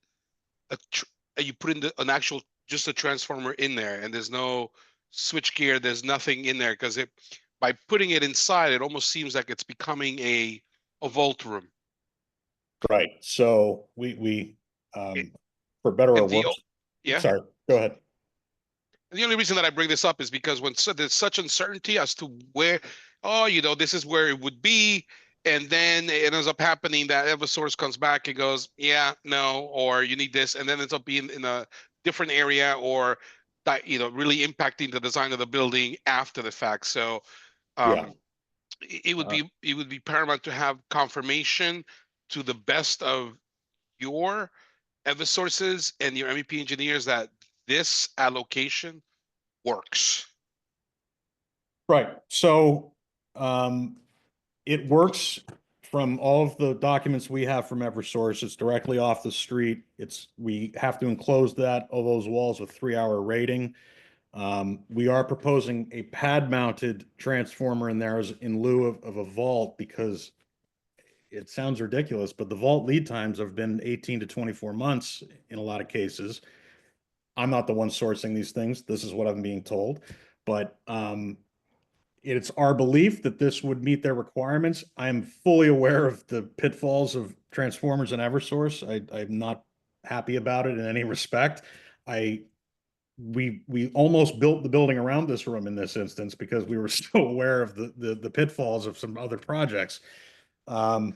you put in an actual, just a transformer in there and there's no switch gear, there's nothing in there? Because by putting it inside, it almost seems like it's becoming a vault room. Right. So we It- for better or and worse. yeah. Sorry, go ahead. And the only reason that I bring this up is because there's such uncertainty as to where, this is where it would be. And then it ends up happening that Eversource comes back and goes, yeah, no, or you need this. And then ends up being in a different area, or that, really impacting the design of the building after the fact. So Yeah. it would be paramount to have confirmation to the best of your Eversources and your MEP engineers that this allocation works. Right. So it works from all of the documents we have from Eversource. It's directly off the street. We have to enclose all those walls with 3-hour rating. We are proposing a pad mounted transformer in there in lieu of a vault, because it sounds ridiculous, but the vault lead times have been 18 to 24 months in a lot of cases. I'm not the one sourcing these things. This is what I'm being told, but it's our belief that this would meet their requirements. I'm fully aware of the pitfalls of transformers and Eversource. I'm not happy about it in any respect. We almost built the building around this room in this instance because we were so aware of the pitfalls of some other projects. The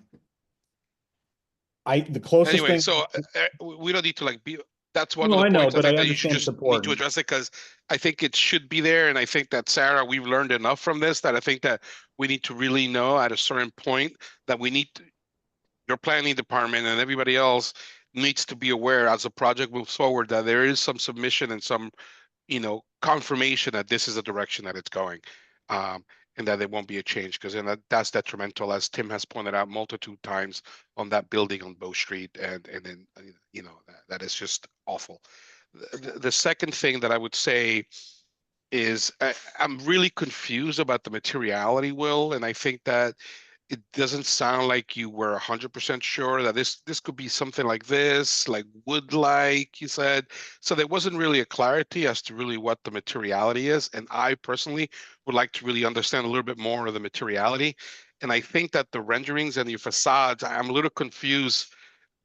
closest Anyway, thing. so we don't need to be. That's one No, of the I know, points I but I think that you should understand it's just need to important. address it, because I think it should be there. And I think that, Sarah, we've learned enough from this that I think that we need to really know at a certain point that your planning department and everybody else needs to be aware as the project moves forward that there is some submission and some confirmation that this is the direction that it's going, and that there won't be a change, because then that's detrimental, as Tim has pointed out multitude times, on that building on Bow Street, and then that is just awful. The second thing that I would say is I'm really confused about the materiality, Will, and I think that it doesn't sound like you were 100% sure that this could be something like this, like wood, like you said. So there wasn't really a clarity as to really what the materiality is. And I personally would like to really understand a little bit more of the materiality. And I think that the renderings and your facades, I'm a little confused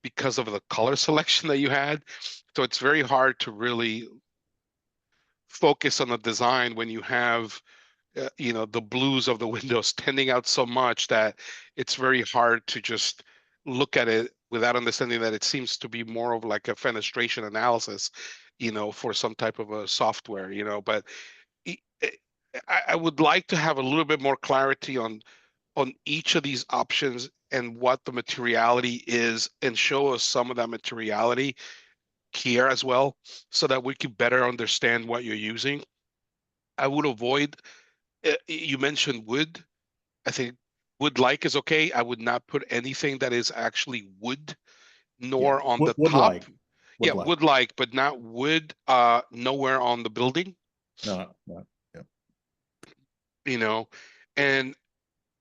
because of the color selection that you had. So it's very hard to really focus on the design when you have the blues of the windows standing out so much that it's very hard to just look at it without understanding that it seems to be more of like a fenestration analysis, for some type of a software, but I would like to have a little bit more clarity on each of these options and what the materiality is, and show us some of that materiality here as well, so that we can better understand what you're using. I would avoid, you mentioned wood. I think wood like is okay. I would not put anything that is actually wood, nor on the Wood top. like. Yeah, Wood like. wood like, but not wood, nowhere on the building. No, no. Yeah. And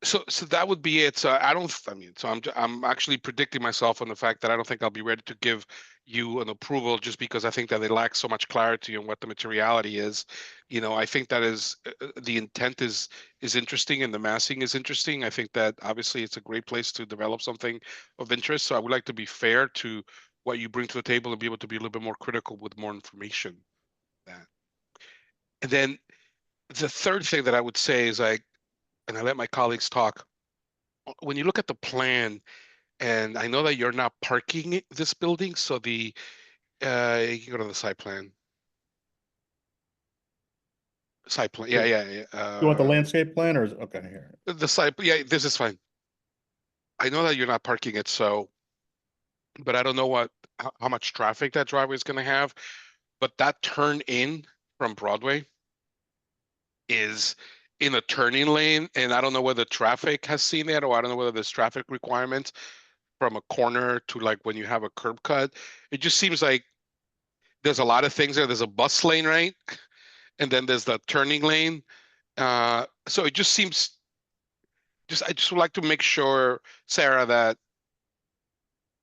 So that would be it. So I don't, I mean, so I'm actually predicting myself on the fact that I don't think I'll be ready to give you an approval just because I think that it lacks so much clarity on what the materiality is. I think that is the intent is interesting and the massing is interesting. I think that obviously it's a great place to develop something of interest. So I would like to be fair to what you bring to the table and be able to be a little bit more critical with more information. That. And then the third thing that I would say is and I let my colleagues talk. When you look at the plan, and I know that you're not parking this building, so you can go to the site plan. Site plan, yeah, yeah, yeah. You want the landscape plan or okay, here? The site, yeah, this is fine. I know that you're not parking it, but I don't know how much traffic that driveway is going to have. But that turn in from Broadway is in a turning lane, and I don't know whether traffic has seen that, or I don't know whether there's traffic requirements from a corner to like when you have a curb cut. It just seems like there's a lot of things there. There's a bus lane, right? And then there's the turning lane. So it just seems I just would like to make sure, Sarah, that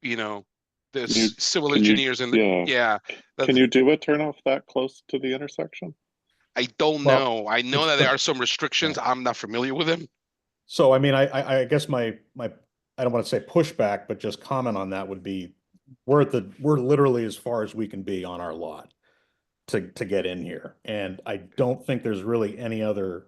You, there's civil can you, engineers in yeah. Can you do a turnoff that close to the intersection? I don't Well, know. I know it's that the- there are some restrictions. I'm not familiar with them. So, I mean, I guess my, I don't want to say pushback, but just comment on that would be, we're literally as far as we can be on our lot to get in here. And I don't think there's really any other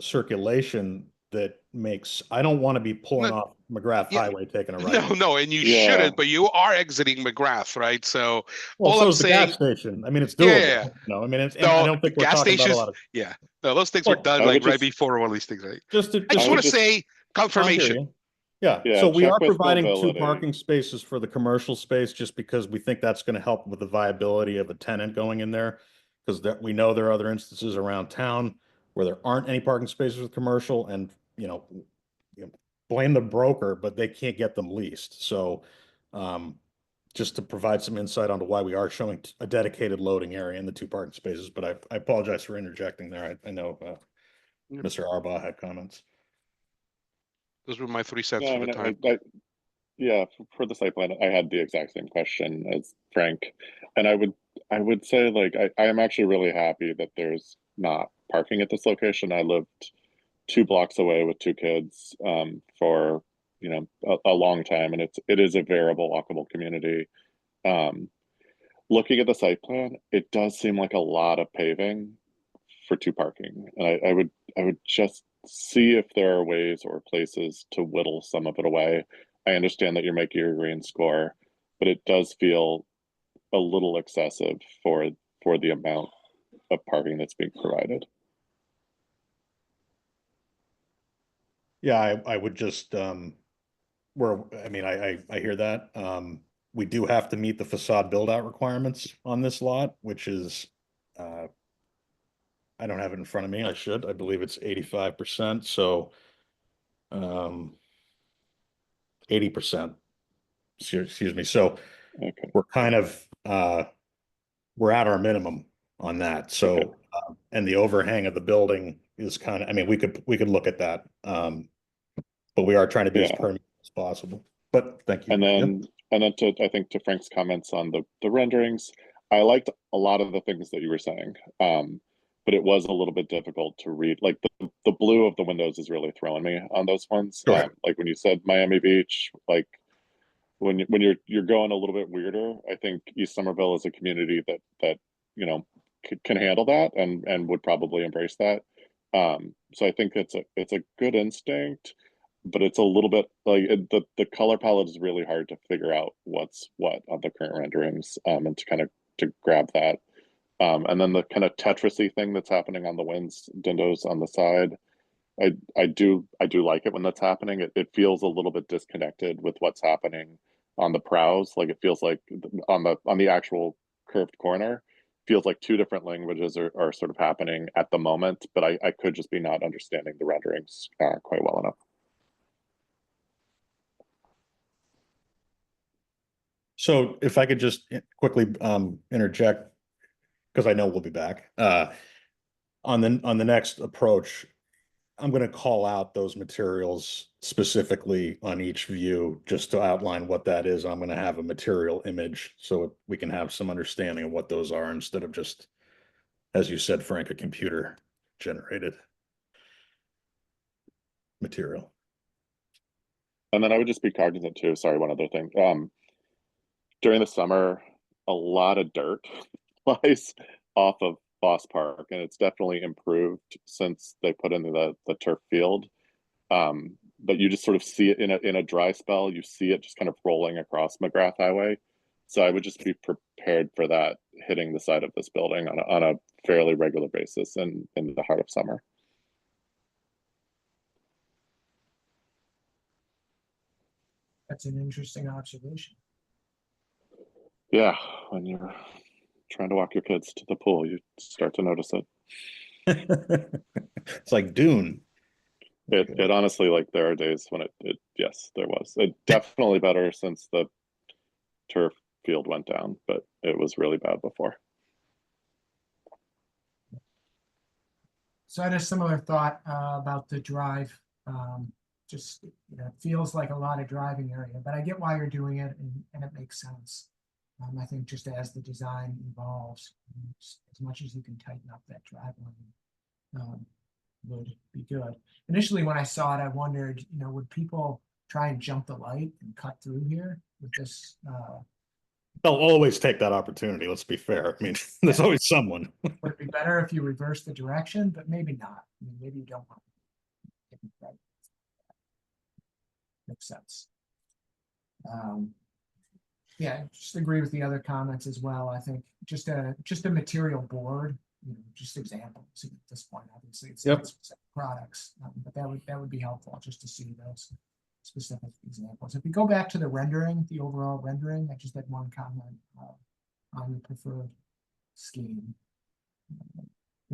circulation that makes, I don't want to be pulling No, off McGrath yeah, Highway, taking a right. no, and you Yeah. shouldn't, but you are exiting McGrath, right? So Well, all so I'm is the gas saying, station. I mean, it's yeah, doable. yeah, yeah. No, I mean, and I No, don't the think we're gas talking about a stations, lot of, yeah. No, those things were well, done I like would right just, before all these things, right? just to, I just I want would to just, say I hear confirmation. you. Yeah, yeah, so we check are with providing two mobility. parking spaces for the commercial space just because we think that's going to help with the viability of a tenant going in there. Because we know there are other instances around town where there aren't any parking spaces with commercial and, blame the broker, but they can't get them leased. So, just to provide some insight onto why we are showing a dedicated loading area in the two parking spaces, but I apologize for interjecting there. I know, Yeah. Mr. Arbaugh had comments. Those were my 3 cents Yeah, I for the mean, time. yeah, for the site plan, I had the exact same question as Frank, and I would say like I am actually really happy that there's not parking at this location. I lived 2 blocks away with 2 kids for a long time, and it is a variable walkable community. Um, Looking at the site plan, it does seem like a lot of paving for 2 parking, and I would just see if there are ways or places to whittle some of it away. I understand that you're making your green score, but it does feel a little excessive for the amount of parking that's being provided. Yeah, I would just, I mean, I hear that. We do have to meet the facade build out requirements on this lot, which is, I don't have it in front of me. I should. I believe it's 85%. So, 80%. Excuse me. So Okay. we're kind of, we're at our minimum on that. So, Okay. And the overhang of the building is kind of, I mean, we could look at that. But we are trying to be as Yeah. permanent as possible. But thank you. And Yep. then I think to Frank's comments on the renderings, I liked a lot of the things that you were saying. But it was a little bit difficult to read. Like the blue of the windows is really throwing me on those ones. Sure. Like when you said Miami Beach, like when you're going a little bit weirder, I think East Somerville is a community that can handle that and would probably embrace that. So I think it's a good instinct, but it's a little bit like the color palette is really hard to figure out what's what on the current renderings, and to kind of to grab that. And then the kind of Tetrisy thing that's happening on the windows on the side. I do like it when that's happening. It feels a little bit disconnected with what's happening on the prows. Like it feels like on the actual curved corner, feels like 2 different languages are sort of happening at the moment, but I could just be not understanding the renderings quite well enough. So if I could just quickly interject, because I know we'll be back. On the next approach, I'm going to call out those materials specifically on each view just to outline what that is. I'm going to have a material image so we can have some understanding of what those are instead of just, as you said, Frank, a computer generated material. And then I would just be cognizant too, sorry, one other thing. During the summer, a lot of dirt flies off of Foss Park, and it's definitely improved since they put in the turf field. But you just sort of see it in a dry spell, you see it just kind of rolling across McGrath Highway. So I would just be prepared for that hitting the side of this building on a fairly regular basis in the heart of summer. That's an interesting observation. Yeah, when you're trying to walk your kids to the pool, you start to notice it. It's like Dune. It honestly, like, there are days when yes, there was. It definitely better since the turf field went down, but it was really bad before. So I had a similar thought about the drive. Just, it feels like a lot of driving area, but I get why you're doing it, and it makes sense. I think just as the design evolves, as much as you can tighten up that drive lane, would be good. Initially, when I saw it, I wondered, would people try and jump the light and cut through here with this? They'll always take that opportunity. Let's be fair. I mean, there's always someone. Would it be better if you reverse the direction? But maybe not. I mean, maybe you don't want to. Right. Makes sense. Yeah, just agree with the other comments as well. I think just a material board, just examples at this point. Obviously, it's specific products, but that would be helpful just to see those specific examples. If we go back to the rendering, the overall rendering, I just had one comment on the preferred scheme.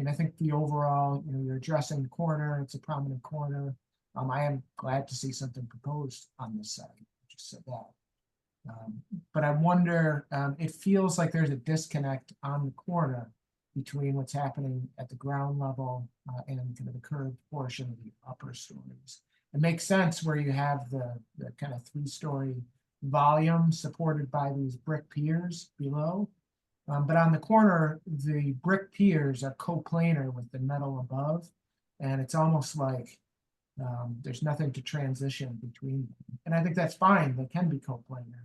I think the overall, you're addressing the corner. It's a prominent corner. I am glad to see something proposed on this side. I just said that. But I wonder, it feels like there's a disconnect on the corner between what's happening at the ground level and kind of the curved portion of the upper stories. It makes sense where you have the kind of 3-story volume supported by these brick piers below. But on the corner, the brick piers are coplanar with the metal above. And it's almost like there's nothing to transition between them. And I think that's fine. They can be coplanar.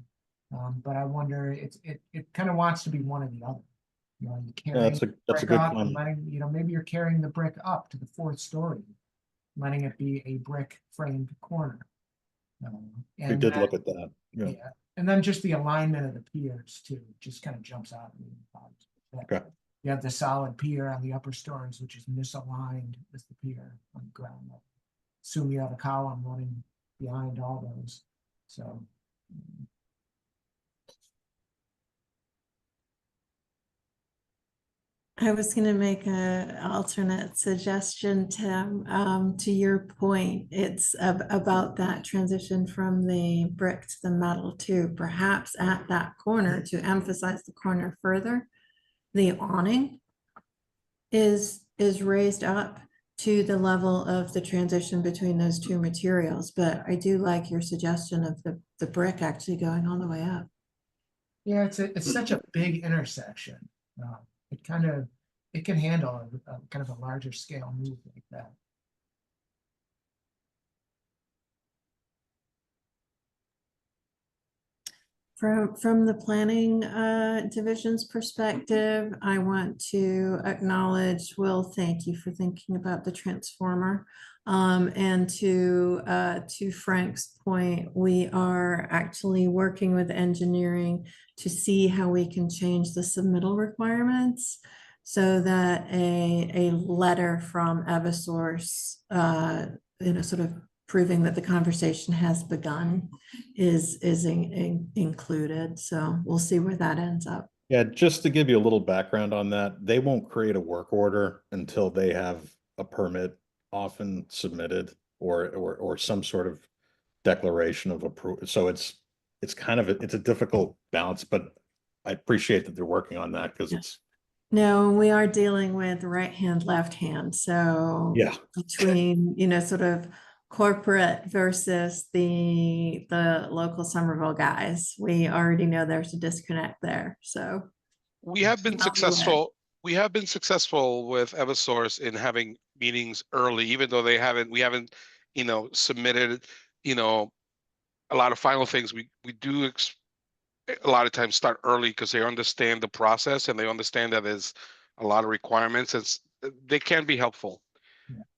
But I wonder, it kind of wants to be one or the other. You carry That's a good up and point. letting, maybe you're carrying the brick up to the 4th story, letting it be a brick framed corner. We did look at that. Yeah. And then just the alignment of the piers too, just kind of jumps out at me. Okay. You have the solid pier on the upper stories, which is misaligned with the pier on the ground level. Assume you have a column running behind all those. So. I was going to make an alternate suggestion, Tim, to your point. It's about that transition from the brick to the metal too. Perhaps at that corner, to emphasize the corner further, the awning is raised up to the level of the transition between those two materials. But I do like your suggestion of the brick actually going all the way up. Yeah, it's such a big intersection. It can handle a kind of a larger scale move like that. From the planning division's perspective, I want to acknowledge, Will, thank you for thinking about the transformer. And to Frank's point, we are actually working with engineering to see how we can change the submittal requirements so that a letter from Eversource, sort of proving that the conversation has begun is included. So we'll see where that ends up. Yeah, just to give you a little background on that, they won't create a work order until they have a permit often submitted or some sort of declaration of approval. So it's kind of it's a difficult balance, but I appreciate that they're working on that because No, we are dealing with right hand, left hand. So Yeah. between, sort of corporate versus the local Somerville guys, we already know there's a disconnect there. So We have been I'll do it. successful. We have been successful with Eversource in having meetings early, even though we haven't, submitted, a lot of final things. We do a lot of times start early because they understand the process and they understand that there's a lot of requirements. They can be helpful.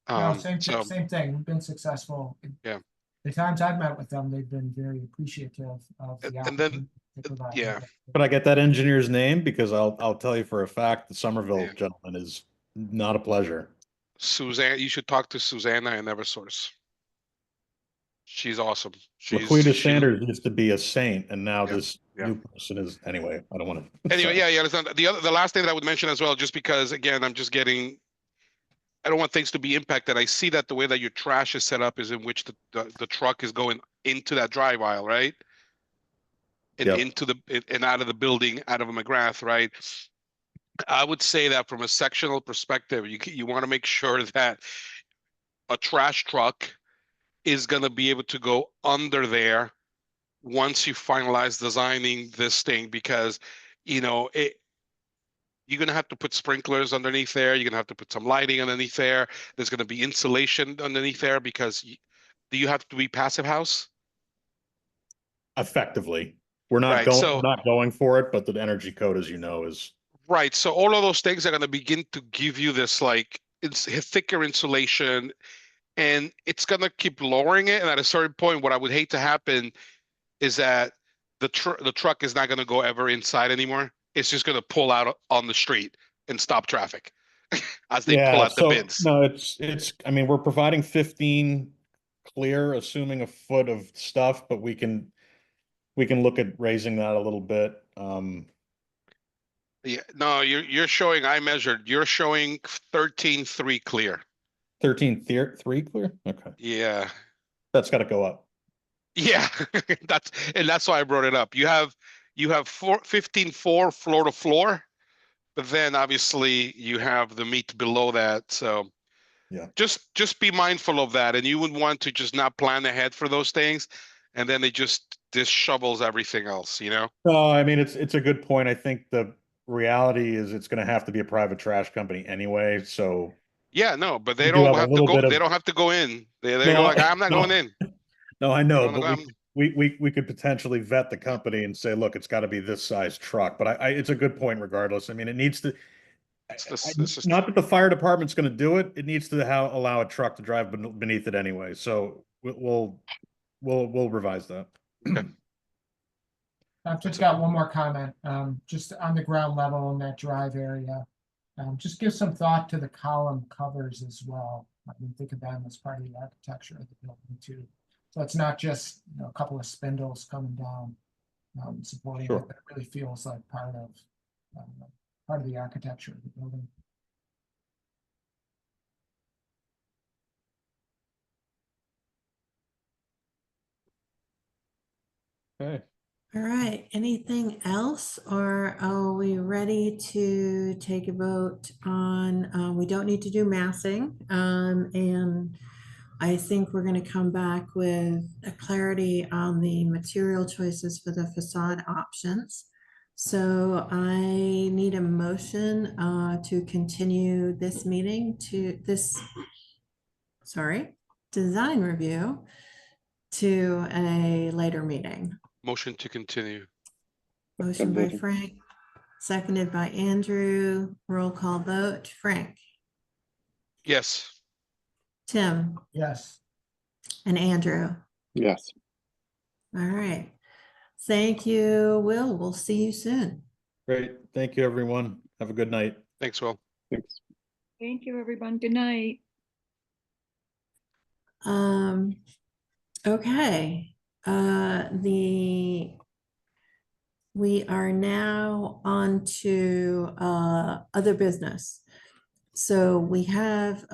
No, same So thing. We've been successful. Yeah. The times I've met with them, they've been very appreciative of the and then opportunity to provide. yeah. Could I get that engineer's name? Because I'll tell you for a fact, the Somerville Yeah. gentleman is not a pleasure. Suzanne, you should talk to Susanna in Eversource. She's awesome. Laquita Sanders used to be a saint, and now Yeah, this yeah. new person is. Anyway, I don't want to. Anyway, yeah. Listen, the last thing that I would mention as well, just because again, I don't want things to be impacted. I see that the way that your trash is set up is in which the truck is going into that drive aisle, right? And Yep. and out of the building, out of a McGrath, right? I would say that from a sectional perspective, you want to make sure that a trash truck is going to be able to go under there once you finalize designing this thing, because you're going to have to put sprinklers underneath there. You're going to have to put some lighting underneath there. There's going to be insulation underneath there because do you have to be passive house? Effectively, we're not Right, going. so- We're not going for it, but the energy code, as you know, is Right. So all of those things are going to begin to give you this like it's thicker insulation, and it's going to keep lowering it. And at a certain point, what I would hate to happen is that the truck is not going to go ever inside anymore. It's just going to pull out on the street and stop traffic as they pull out the bins. No, it's. I mean, we're providing 15 clear, assuming a foot of stuff, but we can look at raising that a little bit. Yeah, no, you're showing. I measured. You're showing 13.3 clear. 13.3 clear. Okay, Yeah, that's got to go up. yeah. that's why I brought it up. You have 15.4 floor to floor, but then obviously you have the meat below that. So Yeah. Just be mindful of that, and you would want to just not plan ahead for those things, and then this shovels everything else. No, I mean it's a good point. I think the reality is it's going to have to be a private trash company anyway. So Yeah, no, but We they do don't have a have to little go. bit of- They don't have to go in. They're No, like, I'm not no. going in. No, I know, No, but we could potentially vet the company and say, look, it's got to be this size truck. But it's a good point regardless. I mean, it needs to. It's just- Not that the fire department's going to do it. It needs to allow a truck to drive beneath it anyway. So we'll revise that. I've just got one more comment, just on the ground level in that drive area. Just give some thought to the column covers as well. I mean, think of them as part of the architecture of the building too. So it's not just, a couple of spindles coming down, supporting Sure. it, but it really feels like part of the architecture of the building. Okay. All right, anything else, or are we ready to take a vote on, we don't need to do massing, and I think we're gonna come back with a clarity on the material choices for the facade options. So I need a motion, to continue this meeting to design review to a later meeting. Motion to continue. Motion by Seconded. Frank, seconded by Andrew. Roll call vote. Frank, Yes. Tim, Yes. and Andrew. Yes. All right. Thank you, Will. We'll see you soon. Great. Thank you, everyone. Have a good night. Thanks, Will. Thanks. Thank you, everyone. Good night. Okay. We are now on to other business. So we have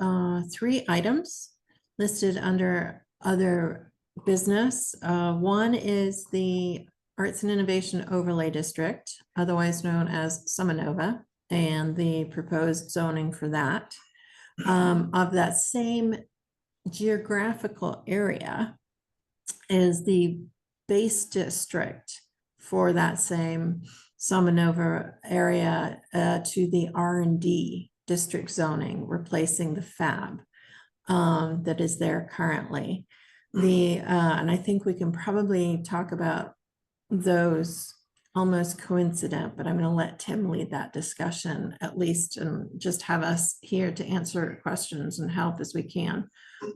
3 items listed under other business. One is the Arts and Innovation Overlay District, otherwise known as Sumanova. and the proposed zoning for that. Of that same geographical area is the base district for that same Somerville area to the R&D district zoning, replacing the FAB that is there currently. And I think we can probably talk about those almost coincident, but I'm going to let Tim lead that discussion at least, and just have us here to answer questions and help as we can.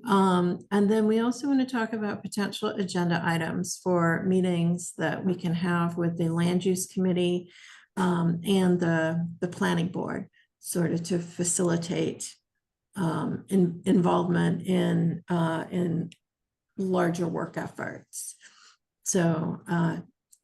And then we also want to talk about potential agenda items for meetings that we can have with the land use committee and the planning board, sort of to facilitate involvement in larger work efforts. So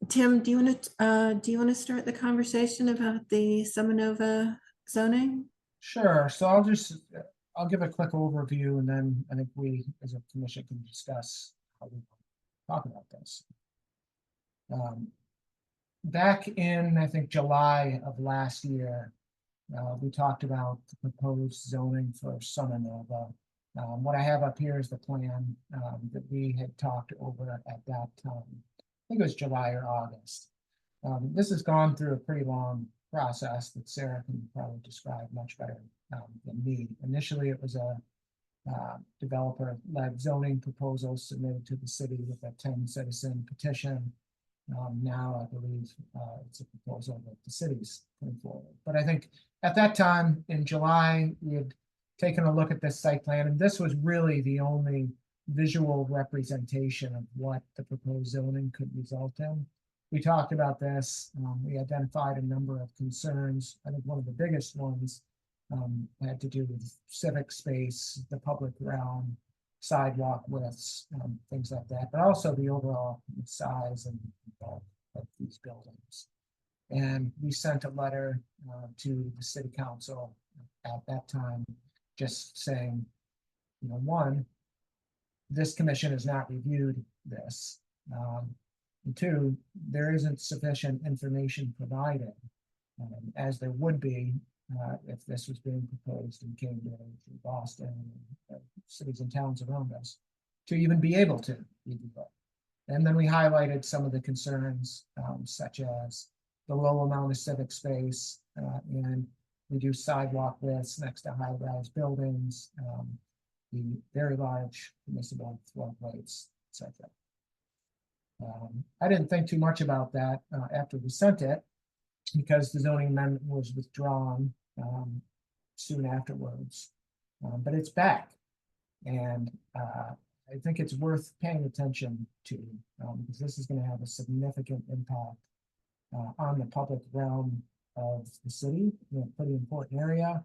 Tim, do you want to start the conversation about the Somerville zoning? Sure. So I'll give a quick overview, and then I think we as a commission can discuss how we talk about this. Back in, I think, July of last year, we talked about the proposed zoning for Somerville. What I have up here is the plan that we had talked over at that time. I think it was July or August. This has gone through a pretty long process that Sarah can probably describe much better than me. Initially, it was a developer-led zoning proposal submitted to the city with a 10-citizen petition. Now, I believe it's a proposal that the city's putting forward. But I think at that time in July, we had taken a look at this site plan, and this was really the only visual representation of what the proposed zoning could result in. We talked about this. We identified a number of concerns. I think one of the biggest ones had to do with civic space, the public realm, sidewalk widths, things like that, but also the overall size and bulk of these buildings. And we sent a letter to the city council at that time, just saying, one, this commission has not reviewed this. And two, there isn't sufficient information provided, as there would be if this was being proposed in Cambridge or Boston, cities and towns around us, to even be able to review it. And then we highlighted some of the concerns, such as the low amount of civic space and reduced sidewalk widths next to high-rise buildings, the very large permissible floor plates, etc. I didn't think too much about that after we sent it, because the zoning amendment was withdrawn soon afterwards. But it's back, and I think it's worth paying attention to, because this is going to have a significant impact on the public realm of the city, pretty important area.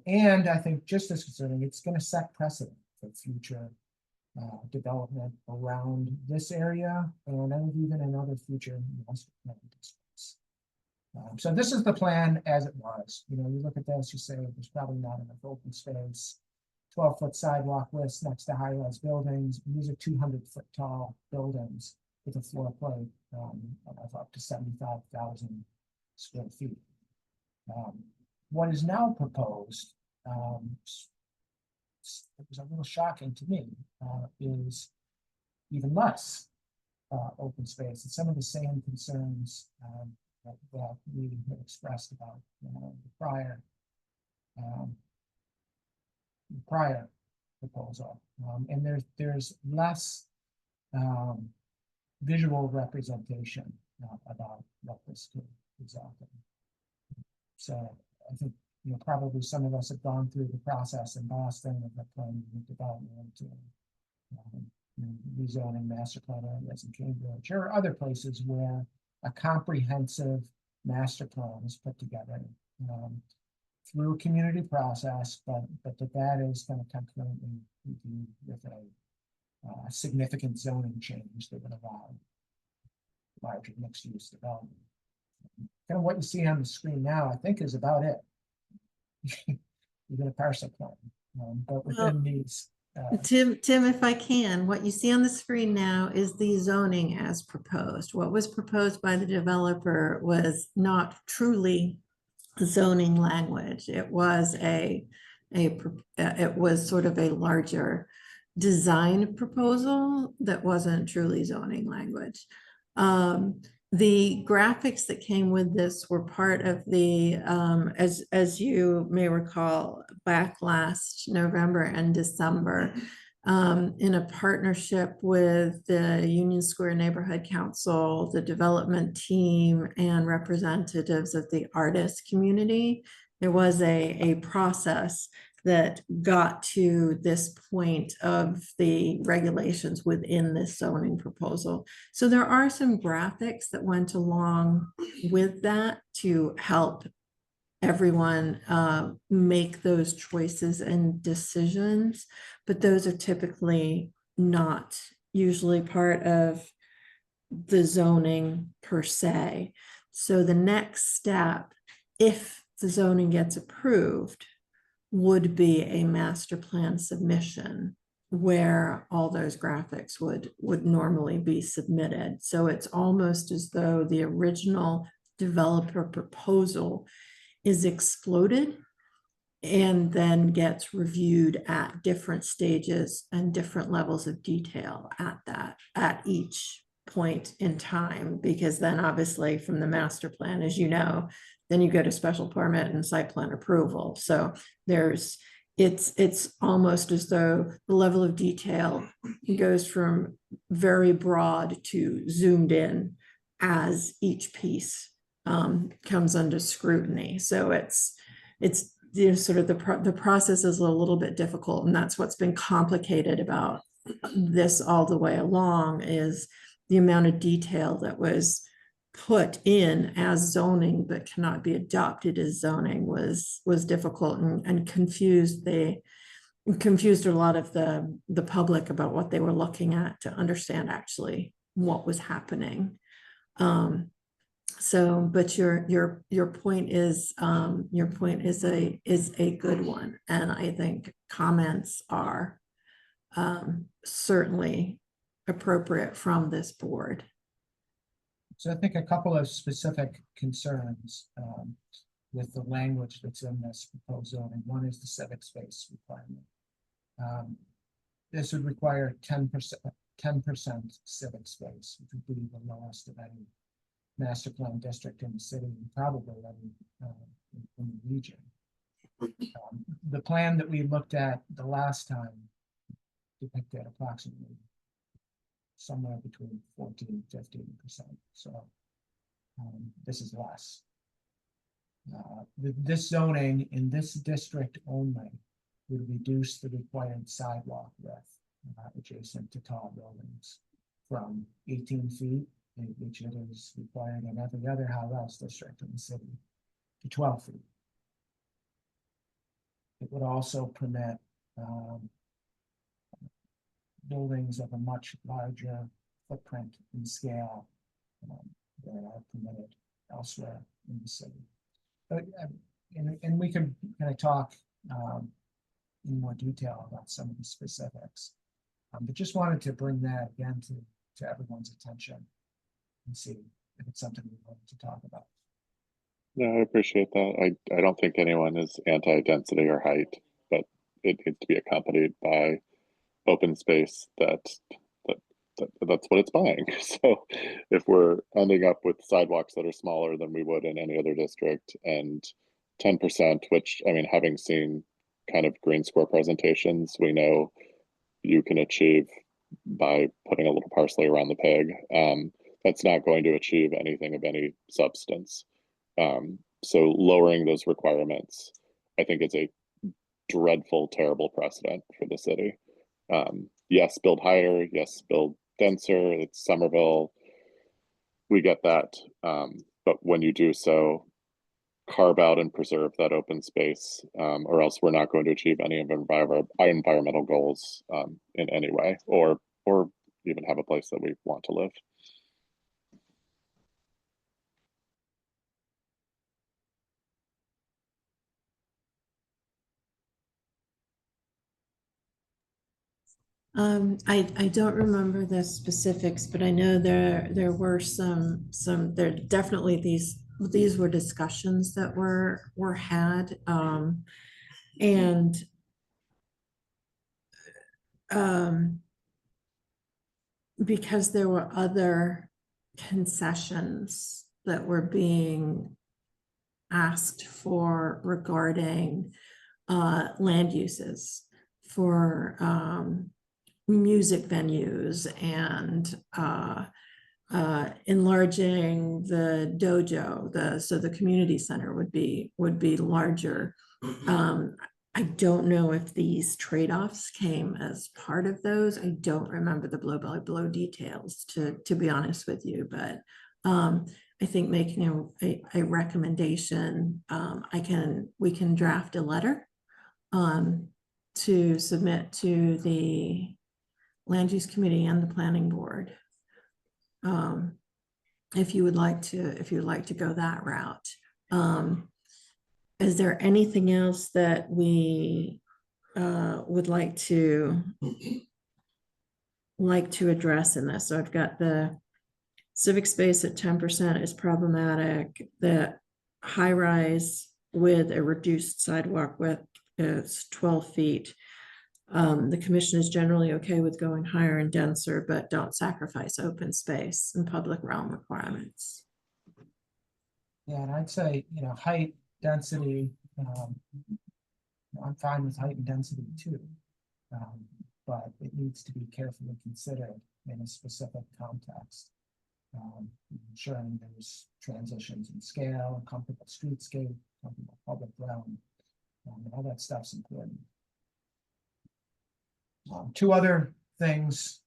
And I think just as concerning, it's going to set precedent for future development around this area, and I think even in other future master plan districts. So this is the plan as it was. You look at this, you say there's probably not enough open space. 12-foot sidewalk widths next to high-rise buildings. These are 200-foot tall buildings with a floor plate of up to 75,000 square feet. What is now proposed, it was a little shocking to me, is even less open space, and some of the same concerns that we had expressed about the prior proposal. And there's less visual representation about what this could result in. So I think probably some of us have gone through the process in Boston of the planning and development, rezoning master plan areas in Cambridge, or other places where a comprehensive master plan is put together through a community process, but that is going to concurrently be with a significant zoning change that would allow larger mixed-use development. Kind of what you see on the screen now, I think, is about it. You get a parcel plan, but within these. Tim, if I can, what you see on the screen now is the zoning as proposed. What was proposed by the developer was not truly zoning language. It was it was sort of a larger design proposal that wasn't truly zoning language. The graphics that came with this were part of the, as you may recall, back last November and December, in a partnership with the Union Square Neighborhood Council, the development team, and representatives of the artist community. There was a process that got to this point of the regulations within this zoning proposal. So there are some graphics that went along with that to help everyone make those choices and decisions, but those are typically not usually part of the zoning per se. So the next step, if the zoning gets approved, would be a master plan submission where all those graphics would normally be submitted. So it's almost as though the original developer proposal is exploded and then gets reviewed at different stages and different levels of detail at each point in time, because then obviously from the master plan, as you know, then you go to special permit and site plan approval. So it's almost as though the level of detail goes from very broad to zoomed in as each piece comes under scrutiny. So it's sort of the process is a little bit difficult, and that's what's been complicated about this all the way along, is the amount of detail that was put in as zoning but cannot be adopted as zoning was difficult and confused a lot of the public about what they were looking at to understand actually what was happening. So, but your point is a good one, and I think comments are certainly appropriate from this board. So I think a couple of specific concerns with the language that's in this proposed zoning. One is the civic space requirement. This would require 10% civic space, which would be the lowest of any master plan district in the city, and probably in the region. The plan that we looked at the last time depicted approximately somewhere between 14 and 15%. So this is less. This zoning in this district only would reduce the required sidewalk width adjacent to tall buildings from 18 feet, which it is required in every other house district in the city, to 12 feet. It would also permit buildings of a much larger footprint and scale that are permitted elsewhere in the city. But, and we can kind of talk in more detail about some of the specifics, but just wanted to bring that again to everyone's attention and see if it's something we wanted to talk about. No, I appreciate that. I don't think anyone is anti-density or height, but it needs to be accompanied by open space that's what it's buying. So if we're ending up with sidewalks that are smaller than we would in any other district, and 10%, which, I mean, having seen kind of green square presentations, we know you can achieve by putting a little parsley around the peg. That's not going to achieve anything of any substance. So lowering those requirements, I think, is a dreadful, terrible precedent for the city. Yes, build higher. Yes, build denser. It's Somerville. We get that. But when you do so, carve out and preserve that open space, or else we're not going to achieve any of our environmental goals in any way, or even have a place that we want to live. I don't remember the specifics, but I know there were there definitely these these were discussions that were had, and because there were other concessions that were being asked for regarding land uses for music venues and enlarging the dojo, so the community center would be larger. I don't know if these trade-offs came as part of those. I don't remember the blow by blow details, to be honest with you, but I think making a recommendation, we can draft a letter to submit to the land use committee and the planning board. If you would like to go that route. Is there anything else that we would like to address in this? So I've got the civic space at 10% is problematic. The high rise with a reduced sidewalk width is 12 feet. The commission is generally okay with going higher and denser, but don't sacrifice open space and public realm requirements. Yeah, and I'd say, height, density, I'm fine with height and density too. But it needs to be carefully considered in a specific context. Ensuring there's transitions in scale, comfortable streetscape, comfortable public realm, and all that stuff's important. Two other things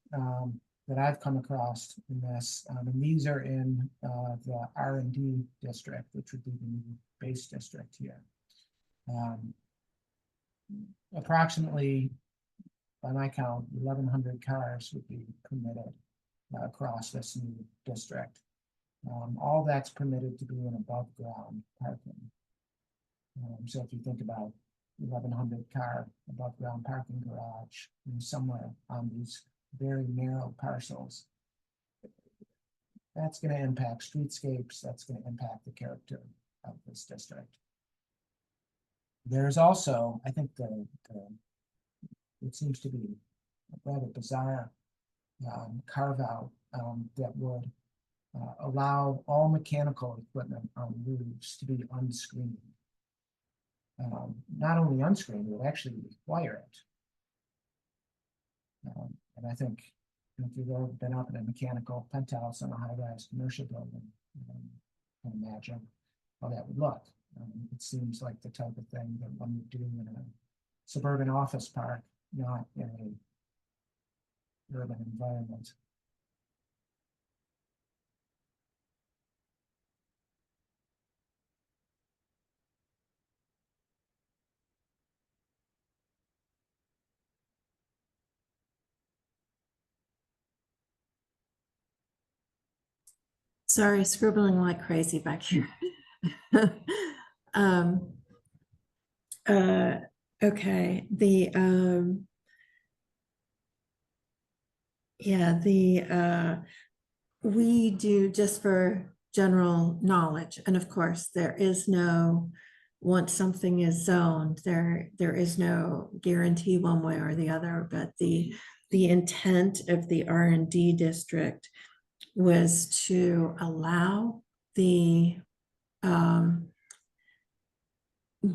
that I've come across in this, and these are in the R&D district, which would be the new base district here. Approximately, by my count, 1,100 cars would be permitted across this new district. All that's permitted to be in above ground parking. So if you think about 1,100 car above ground parking garage somewhere on these very narrow parcels, that's going to impact streetscapes, that's going to impact the character of this district. There's also, I think it seems to be a rather bizarre carve out that would allow all mechanical equipment on roofs to be unscreened. Not only unscreened, it would actually require it. And I think if you've ever been up in a mechanical penthouse on a high-rise commercial building, you can imagine how that would look. It seems like the type of thing that one would do in a suburban office park, not in a urban environment. Sorry, scribbling like crazy back here. Okay, we do, just for general knowledge, and of course there is no, once something is zoned, there is no guarantee one way or the other, but the intent of the R&D district was to allow the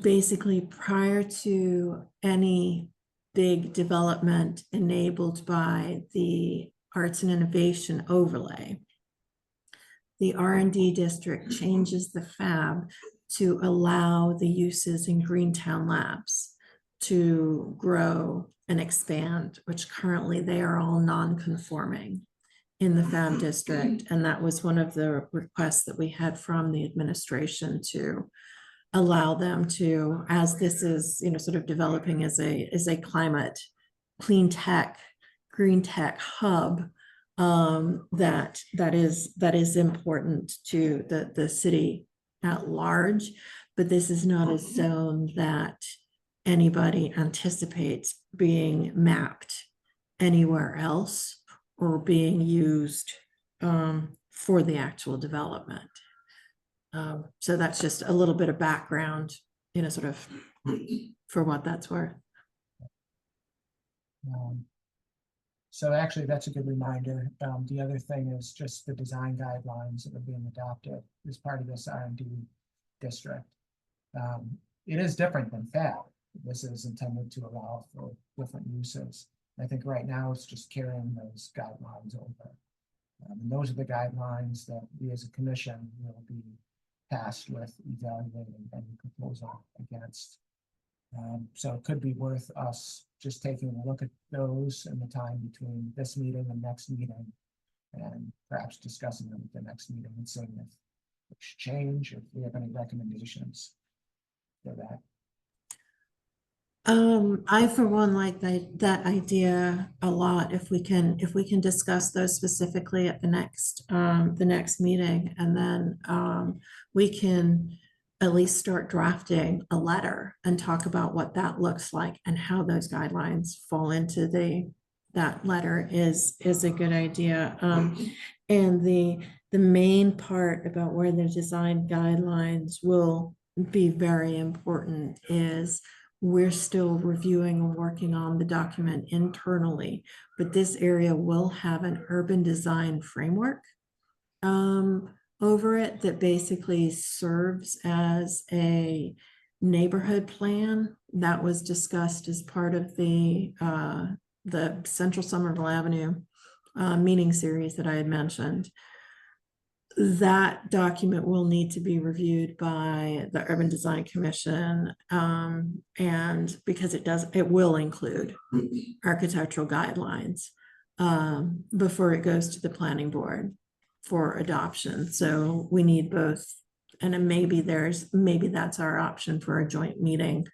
basically prior to any big development enabled by the arts and innovation overlay, the R&D district changes the FAB to allow the uses in Greentown Labs to grow and expand, which currently they are all non-conforming in the FAB district. And that was one of the requests that we had from the administration, to allow them to, as this is, sort of developing as a climate, clean tech, green tech hub, that is important to the city at large, but this is not a zone that anybody anticipates being mapped anywhere else or being used for the actual development. So that's just a little bit of background, sort of for what that's worth. So actually, that's a good reminder. The other thing is just the design guidelines that are being adopted as part of this R&D district. It is different than FAB. This is intended to allow for different uses. I think right now it's just carrying those guidelines over. And those are the guidelines that we as a commission will be tasked with evaluating any proposal against. So it could be worth us just taking a look at those in the time between this meeting and next meeting, and perhaps discussing them at the next meeting and seeing if it should change, if we have any recommendations for that. I for one like that idea a lot. If we can discuss those specifically at the next meeting, and then we can at least start drafting a letter and talk about what that looks like and how those guidelines fall into that letter is a good idea. And the main part about where the design guidelines will be very important is we're still reviewing and working on the document internally, but this area will have an urban design framework over it that basically serves as a neighborhood plan that was discussed as part of the Central Somerville Avenue meeting series that I had mentioned. That document will need to be reviewed by the Urban Design Commission, and because it will include architectural guidelines before it goes to the planning board for adoption. So we need both, and maybe that's our option for a joint meeting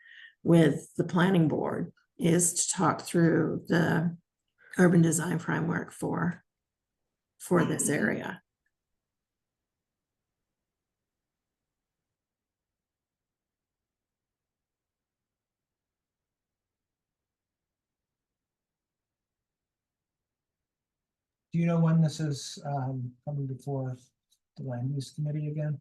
with the planning board, is to talk through the urban design framework for this area. Do you know when this is coming before the land use committee again?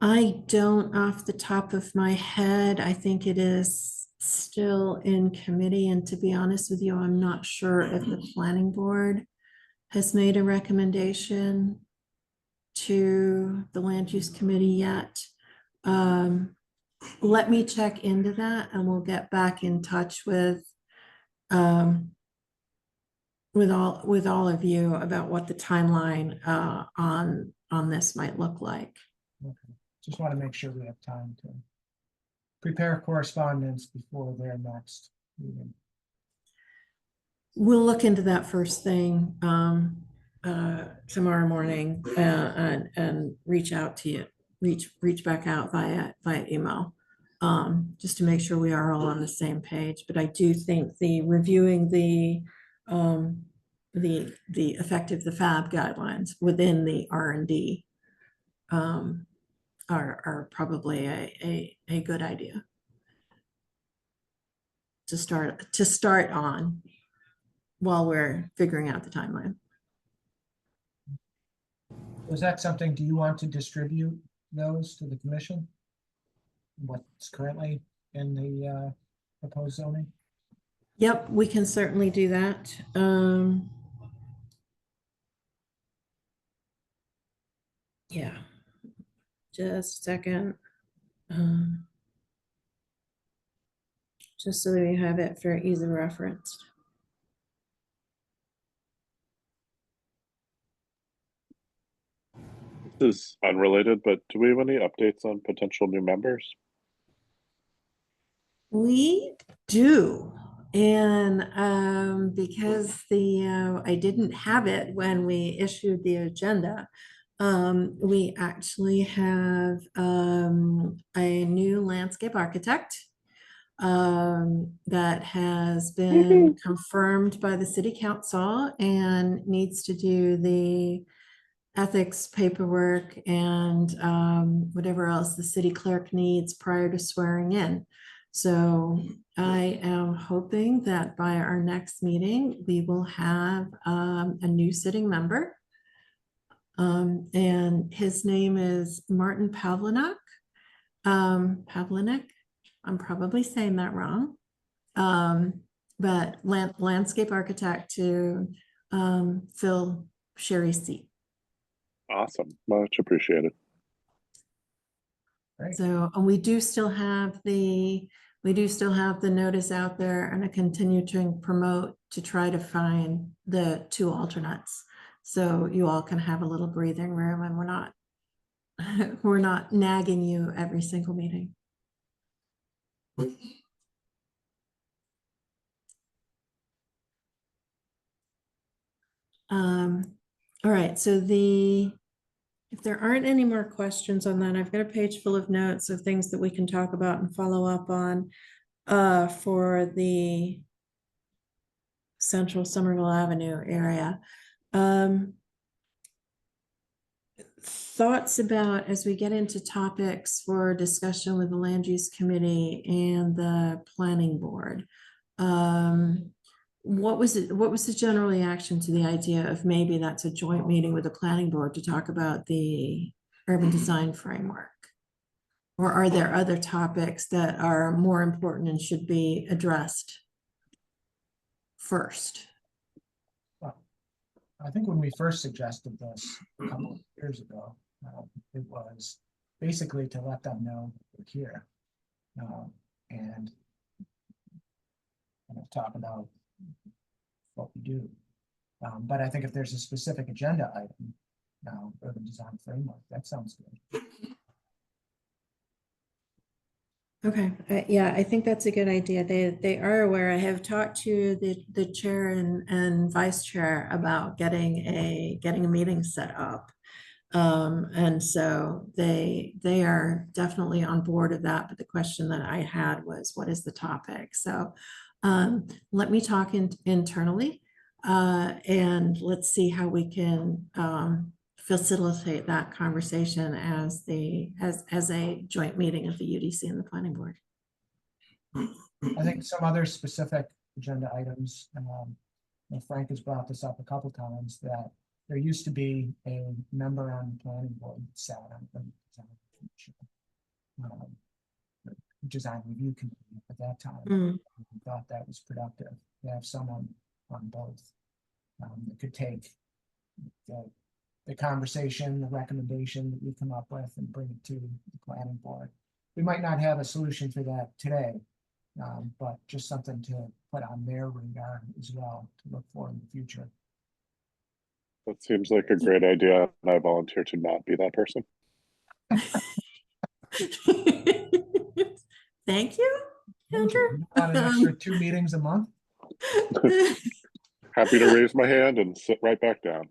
I don't off the top of my head. I think it is still in committee, and to be honest with you, I'm not sure if the planning board has made a recommendation to the land use committee yet. Let me check into that and we'll get back in touch with all of you about what the timeline on this might look like. Okay. Just want to make sure we have time to prepare correspondence before their next meeting. We'll look into that first thing tomorrow morning and reach out to you, reach back out via email, just to make sure we are all on the same page. But I do think reviewing the effective FAB guidelines within the R&D are probably a good idea to start on while we're figuring out the timeline. Was that something, do you want to distribute those to the commission? What's currently in the proposed zoning? Yep, we can certainly do that. Yeah, just a second. Just so that we have it for ease of reference. This is unrelated, but do we have any updates on potential new members? We do. And because I didn't have it when we issued the agenda, we actually have a new landscape architect that has been confirmed by the city council and needs to do the ethics paperwork and whatever else the city clerk needs prior to swearing in. So I am hoping that by our next meeting, we will have a new sitting member And his name is Martin Pavlinak. Pavlinak, I'm probably saying that wrong. But landscape architect to fill Sherry's seat. Awesome. Much appreciated. Great. So, and we do still have the notice out there, and I continue to promote to try to find the 2 alternates. So you all can have a little breathing room, and we're not nagging you every single meeting. All right, so if there aren't any more questions on that, I've got a page full of notes of things that we can talk about and follow up on for the Central Somerville Avenue area. Thoughts about, as we get into topics for discussion with the Land Use Committee and the Planning Board. What was the general reaction to the idea of maybe that's a joint meeting with the Planning Board to talk about the urban design framework? Or are there other topics that are more important and should be addressed first? Well, I think when we first suggested this a couple of years ago, it was basically to let them know we're here, and talk about what we do. But I think if there's a specific agenda item, urban design framework, that sounds good. Okay, yeah, I think that's a good idea. They are aware. I have talked to the chair and vice chair about getting a meeting set up. And so they are definitely on board of that. But the question that I had was, what is the topic? So let me talk internally, and let's see how we can facilitate that conversation as a joint meeting of the UDC and the Planning Board. I think some other specific agenda items, Frank has brought this up a couple times, that there used to be a member on the Planning Board that sat on the design review committee at that time. We thought that was productive to have someone on both that could take the conversation, the recommendation that we come up with, and bring it to the Planning Board. We might not have a solution for that today, but just something to put on their radar as well to look for in the future. That seems like a great idea, and I volunteer to not be that person. Thank you, Andrew. On an extra 2 meetings a month. Happy to raise my hand and sit right back down.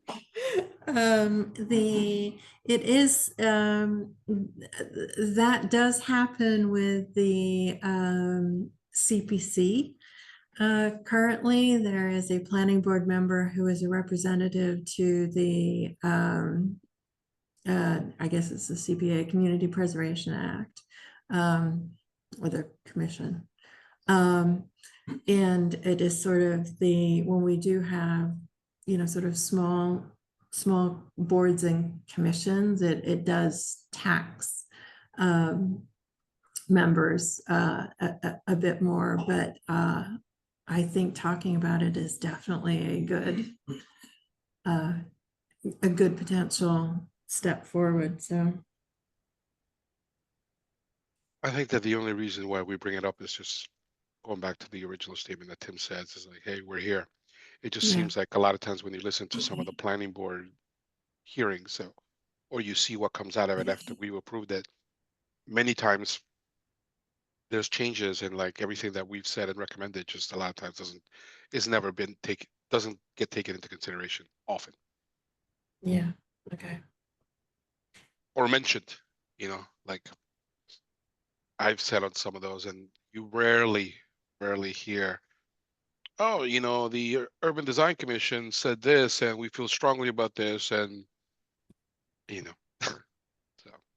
It is that does happen with the CPC. Currently, there is a planning board member who is a representative to the I guess it's the CPA, Community Preservation Act, or the commission. And it is sort of when we do have, sort of small boards and commissions, it does tax members a bit more, but I think talking about it is definitely a good potential step forward. So I think that the only reason why we bring it up is just going back to the original statement that Tim says, is like, hey, we're here. It just seems like a lot of times when you listen to some of the planning board hearings, or you see what comes out of it after we approved it, many times there's changes, and like everything that we've said and recommended just a lot of times doesn't get taken into consideration often. yeah, okay. Or mentioned, like I've said on some of those, and you rarely hear, oh, the Urban Design Commission said this, and we feel strongly about this, and so.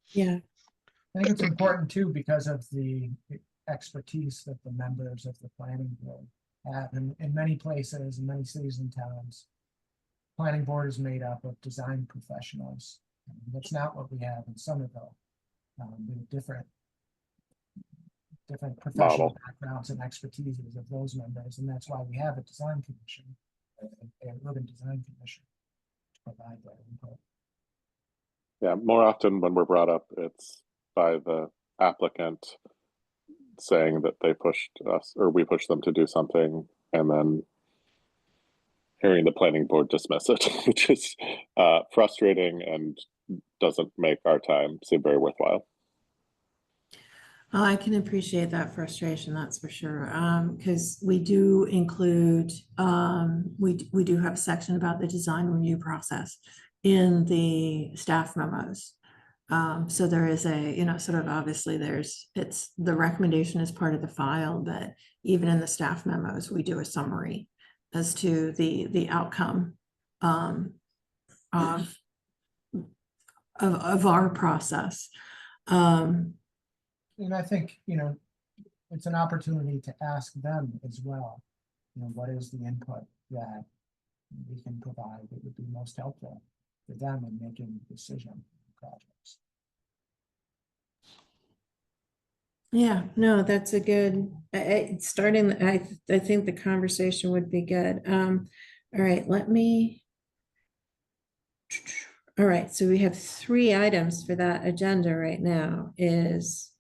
Yeah. I think it's important too, because of the expertise that the members of the planning board have in many places, in many cities and towns. planning board is made up of design professionals. That's not what we have in Somerville. We have different professional Model. backgrounds and expertises of those members, and that's why we have a design commission, an urban design commission to provide that input. Yeah, more often when we're brought up, it's by the applicant saying that they pushed us or we pushed them to do something, and then hearing the planning board dismiss it, which is frustrating and doesn't make our time seem very worthwhile. Oh, I can appreciate that frustration, that's for sure. Because we do include, we do have a section about the design review process in the staff memos. So there is a, sort of obviously it's the recommendation is part of the file, but even in the staff memos, we do a summary as to the outcome of our process. And I think, it's an opportunity to ask them as well, what is the input that we can provide that would be most helpful for them in making the decision on projects. Yeah, no, that's a good, I think the conversation would be good. All right, all right, so we have 3 items for that agenda right now is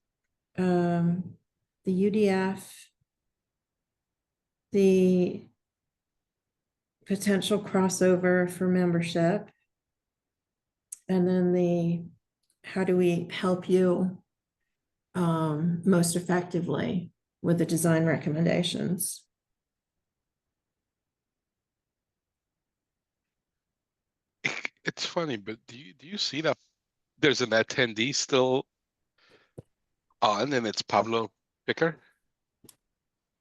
the UDF, the potential crossover for membership, and then how do we help you most effectively with the design recommendations. It's funny, but do you see that there's an attendee still on, and it's Pablo Picker?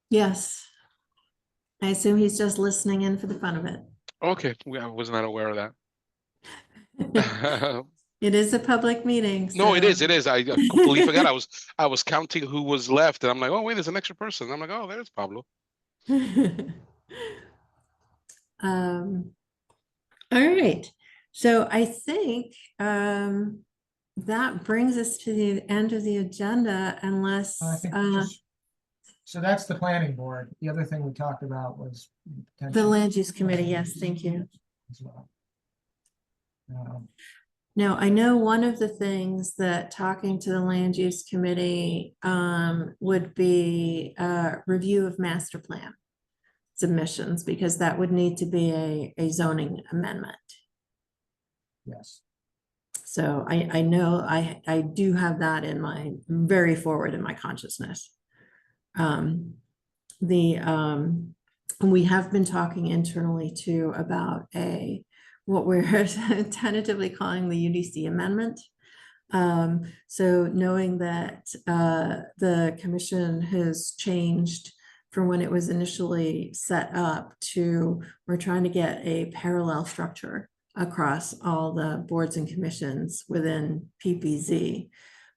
Yes. I assume he's just listening in for the fun of it. Okay, I was not aware of that. It is a public meeting. No, it so- is. I completely forgot. I was counting who was left, and I'm like, oh wait, there's an extra person. I'm like, oh, there's Pablo. All right. So I think that brings us to the end of the agenda unless I think so that's the planning board. The other thing we talked about was the potential land use committee. Yes, thank you. as well. Now, I know one of the things that talking to the land use committee would be a review of master plan submissions, because that would need to be a zoning amendment. Yes. So I know I do have that in my very forward in my consciousness. We have been talking internally too about what we're tentatively calling the UDC amendment. So knowing that the commission has changed from when it was initially set up to, we're trying to get a parallel structure across all the boards and commissions within PPZ.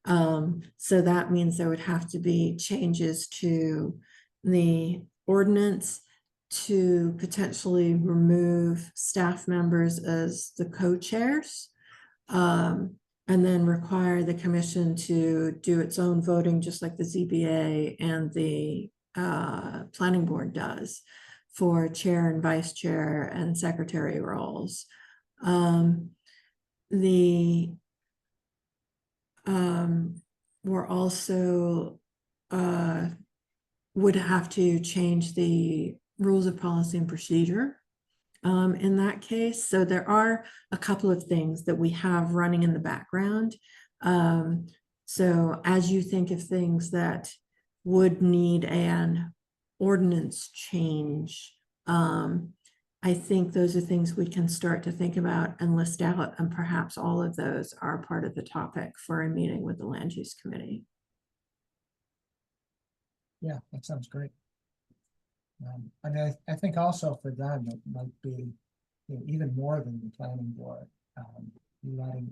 So that means there would have to be changes to the ordinance to potentially remove staff members as the co-chairs, and then require the commission to do its own voting, just like the ZBA and the planning board does for chair and vice chair and secretary roles. We're also would have to change the rules of policy and procedure in that case. So there are a couple of things that we have running in the background. So as you think of things that would need an ordinance change, I think those are things we can start to think about and list out, and perhaps all of those are part of the topic for a meeting with the land use committee. Yeah, that sounds great. And I think also for them, it might be even more than the planning board,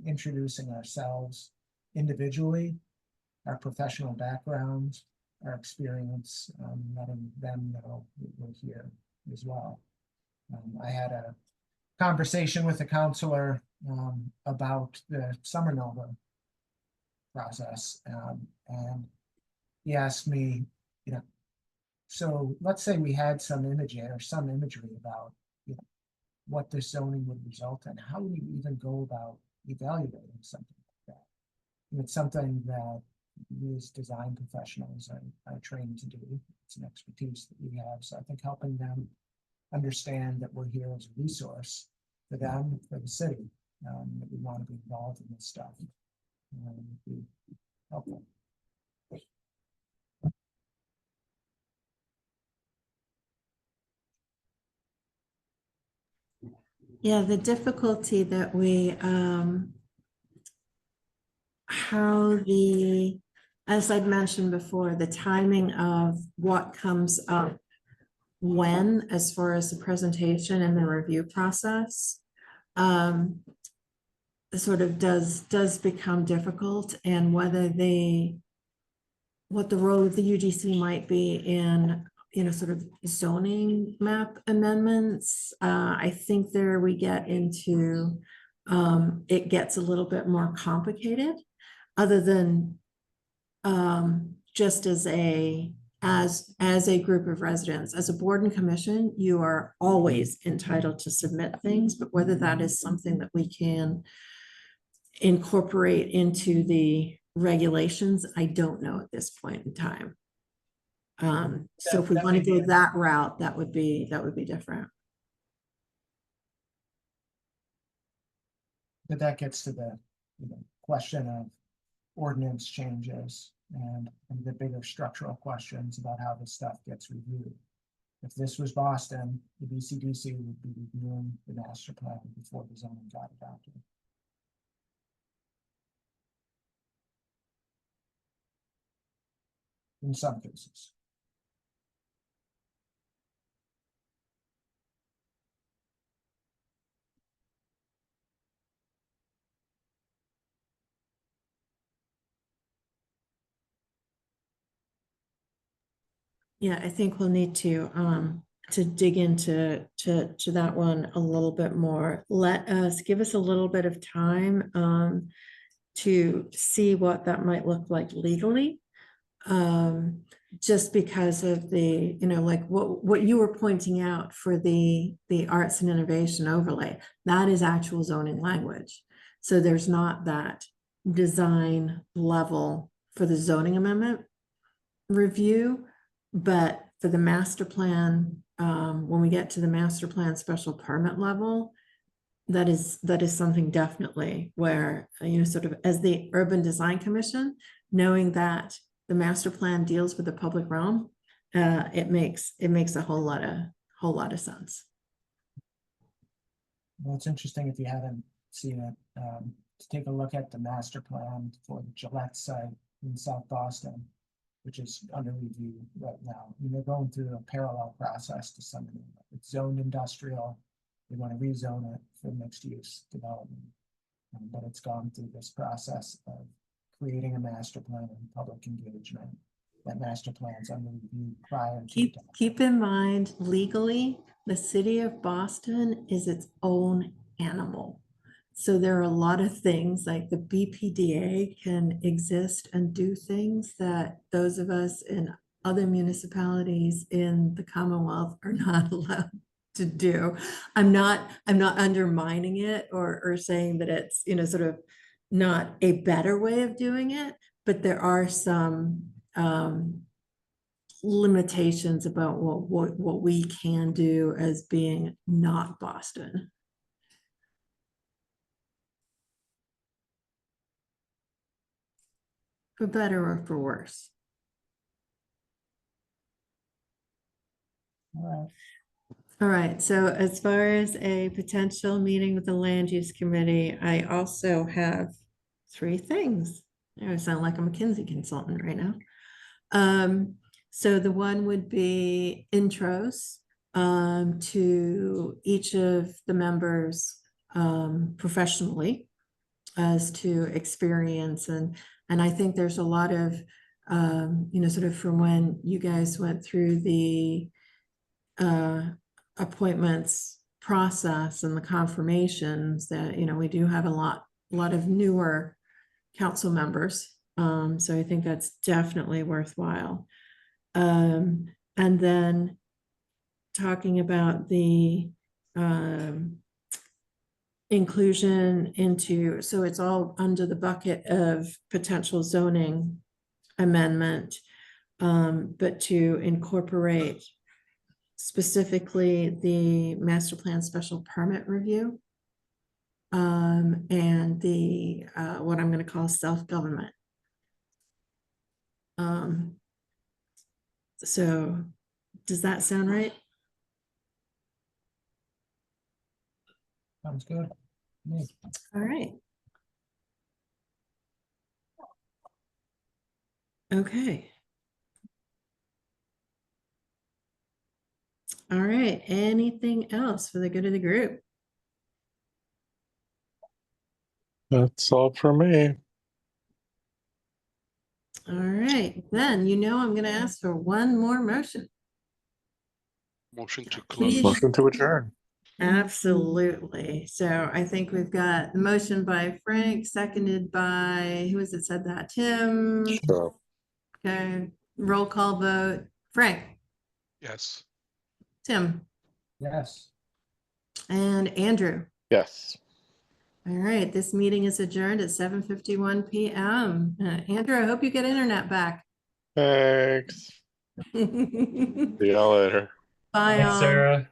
introducing ourselves individually, our professional backgrounds, our experience, letting them know that we're here as well. I had conversation with a counselor about the Somerville process, and he asked me, you know, so let's say we had some imagery about, you know, what this zoning would result in. How would you even go about evaluating something like that? And it's something that we as design professionals are trained to do. It's an expertise that we have. So I think helping them understand that we're here as a resource for them, for the city, that we want to be involved in this stuff, would be helpful. Yeah, the difficulty that we, as I'd mentioned before, the timing of what comes up when, as far as the presentation and the review process, sort of does become difficult, and what the role of the UGC might be in, you know, sort of zoning map amendments. I think there we get into, it gets a little bit more complicated, other than just as a group of residents. As a board and commission, you are always entitled to submit things, but whether that is something that we can incorporate into the regulations, I don't know at this point in time. So if we That want to may be go that route, that would be different. But that gets to the, you know, question of ordinance changes and the bigger structural questions about how this stuff gets reviewed. If this was Boston, the BCDC would be reviewing the master plan before the zoning got adopted. In some cases. Yeah, I think we'll need to dig into that one a little bit more. Give us a little bit of time to see what that might look like legally. Just because of the, you know, like what you were pointing out for the arts and innovation overlay, that is actual zoning language. So there's not that design level for the zoning amendment review, but for the master plan, when we get to the master plan special permit level, that is something definitely where, you know, sort of as the Urban Design Commission, knowing that the master plan deals with the public realm, it makes a whole lot of sense. Well, it's interesting, if you haven't seen it, to take a look at the master plan for the Gillette site in South Boston, which is under review right now. I mean, they're going through a parallel process to some of them. It's zoned industrial. They want to rezone it for mixed use development. But it's gone through this process of creating a master plan and public engagement. That master plan's under review prior to. Keep in mind, legally, the city of Boston is its own animal. So there are a lot of things, like the BPDA can exist and do things that those of us in other municipalities in the Commonwealth are not allowed to do. I'm not undermining it or saying that it's, you know, sort of not a better way of doing it, but there are some limitations about what we can do as being not Boston. For better or for worse. All right. All right, so as far as a potential meeting with the land use committee, I also have 3 things. I sound like a McKinsey consultant right now. So the one would be intros to each of the members professionally as to experience, and I think there's a lot of you know, sort of from when you guys went through the appointments process and the confirmations that, you know, we do have a lot of newer council members. So I think that's definitely worthwhile. And then talking about the inclusion into, so it's all under the bucket of potential zoning amendment, but to incorporate specifically the master plan special permit review, and the what I'm going to call self-government. So does that sound right? Sounds good. Me. All right. Okay. All right. Anything else for the good of the group? That's all for me. All right. Then, you know, I'm going to ask for one more motion. Motion to Please. close. Motion to adjourn. Absolutely. So I think we've got the motion by Frank, seconded by, who was it said that? Tim. Sure. Okay. Roll call vote. Frank, Yes. Tim, Yes. and Andrew. Yes. All right. This meeting is adjourned at 7:51 p.m. Andrew, I hope you get internet back. Thanks. Bye, See y'all later. all. Sarah.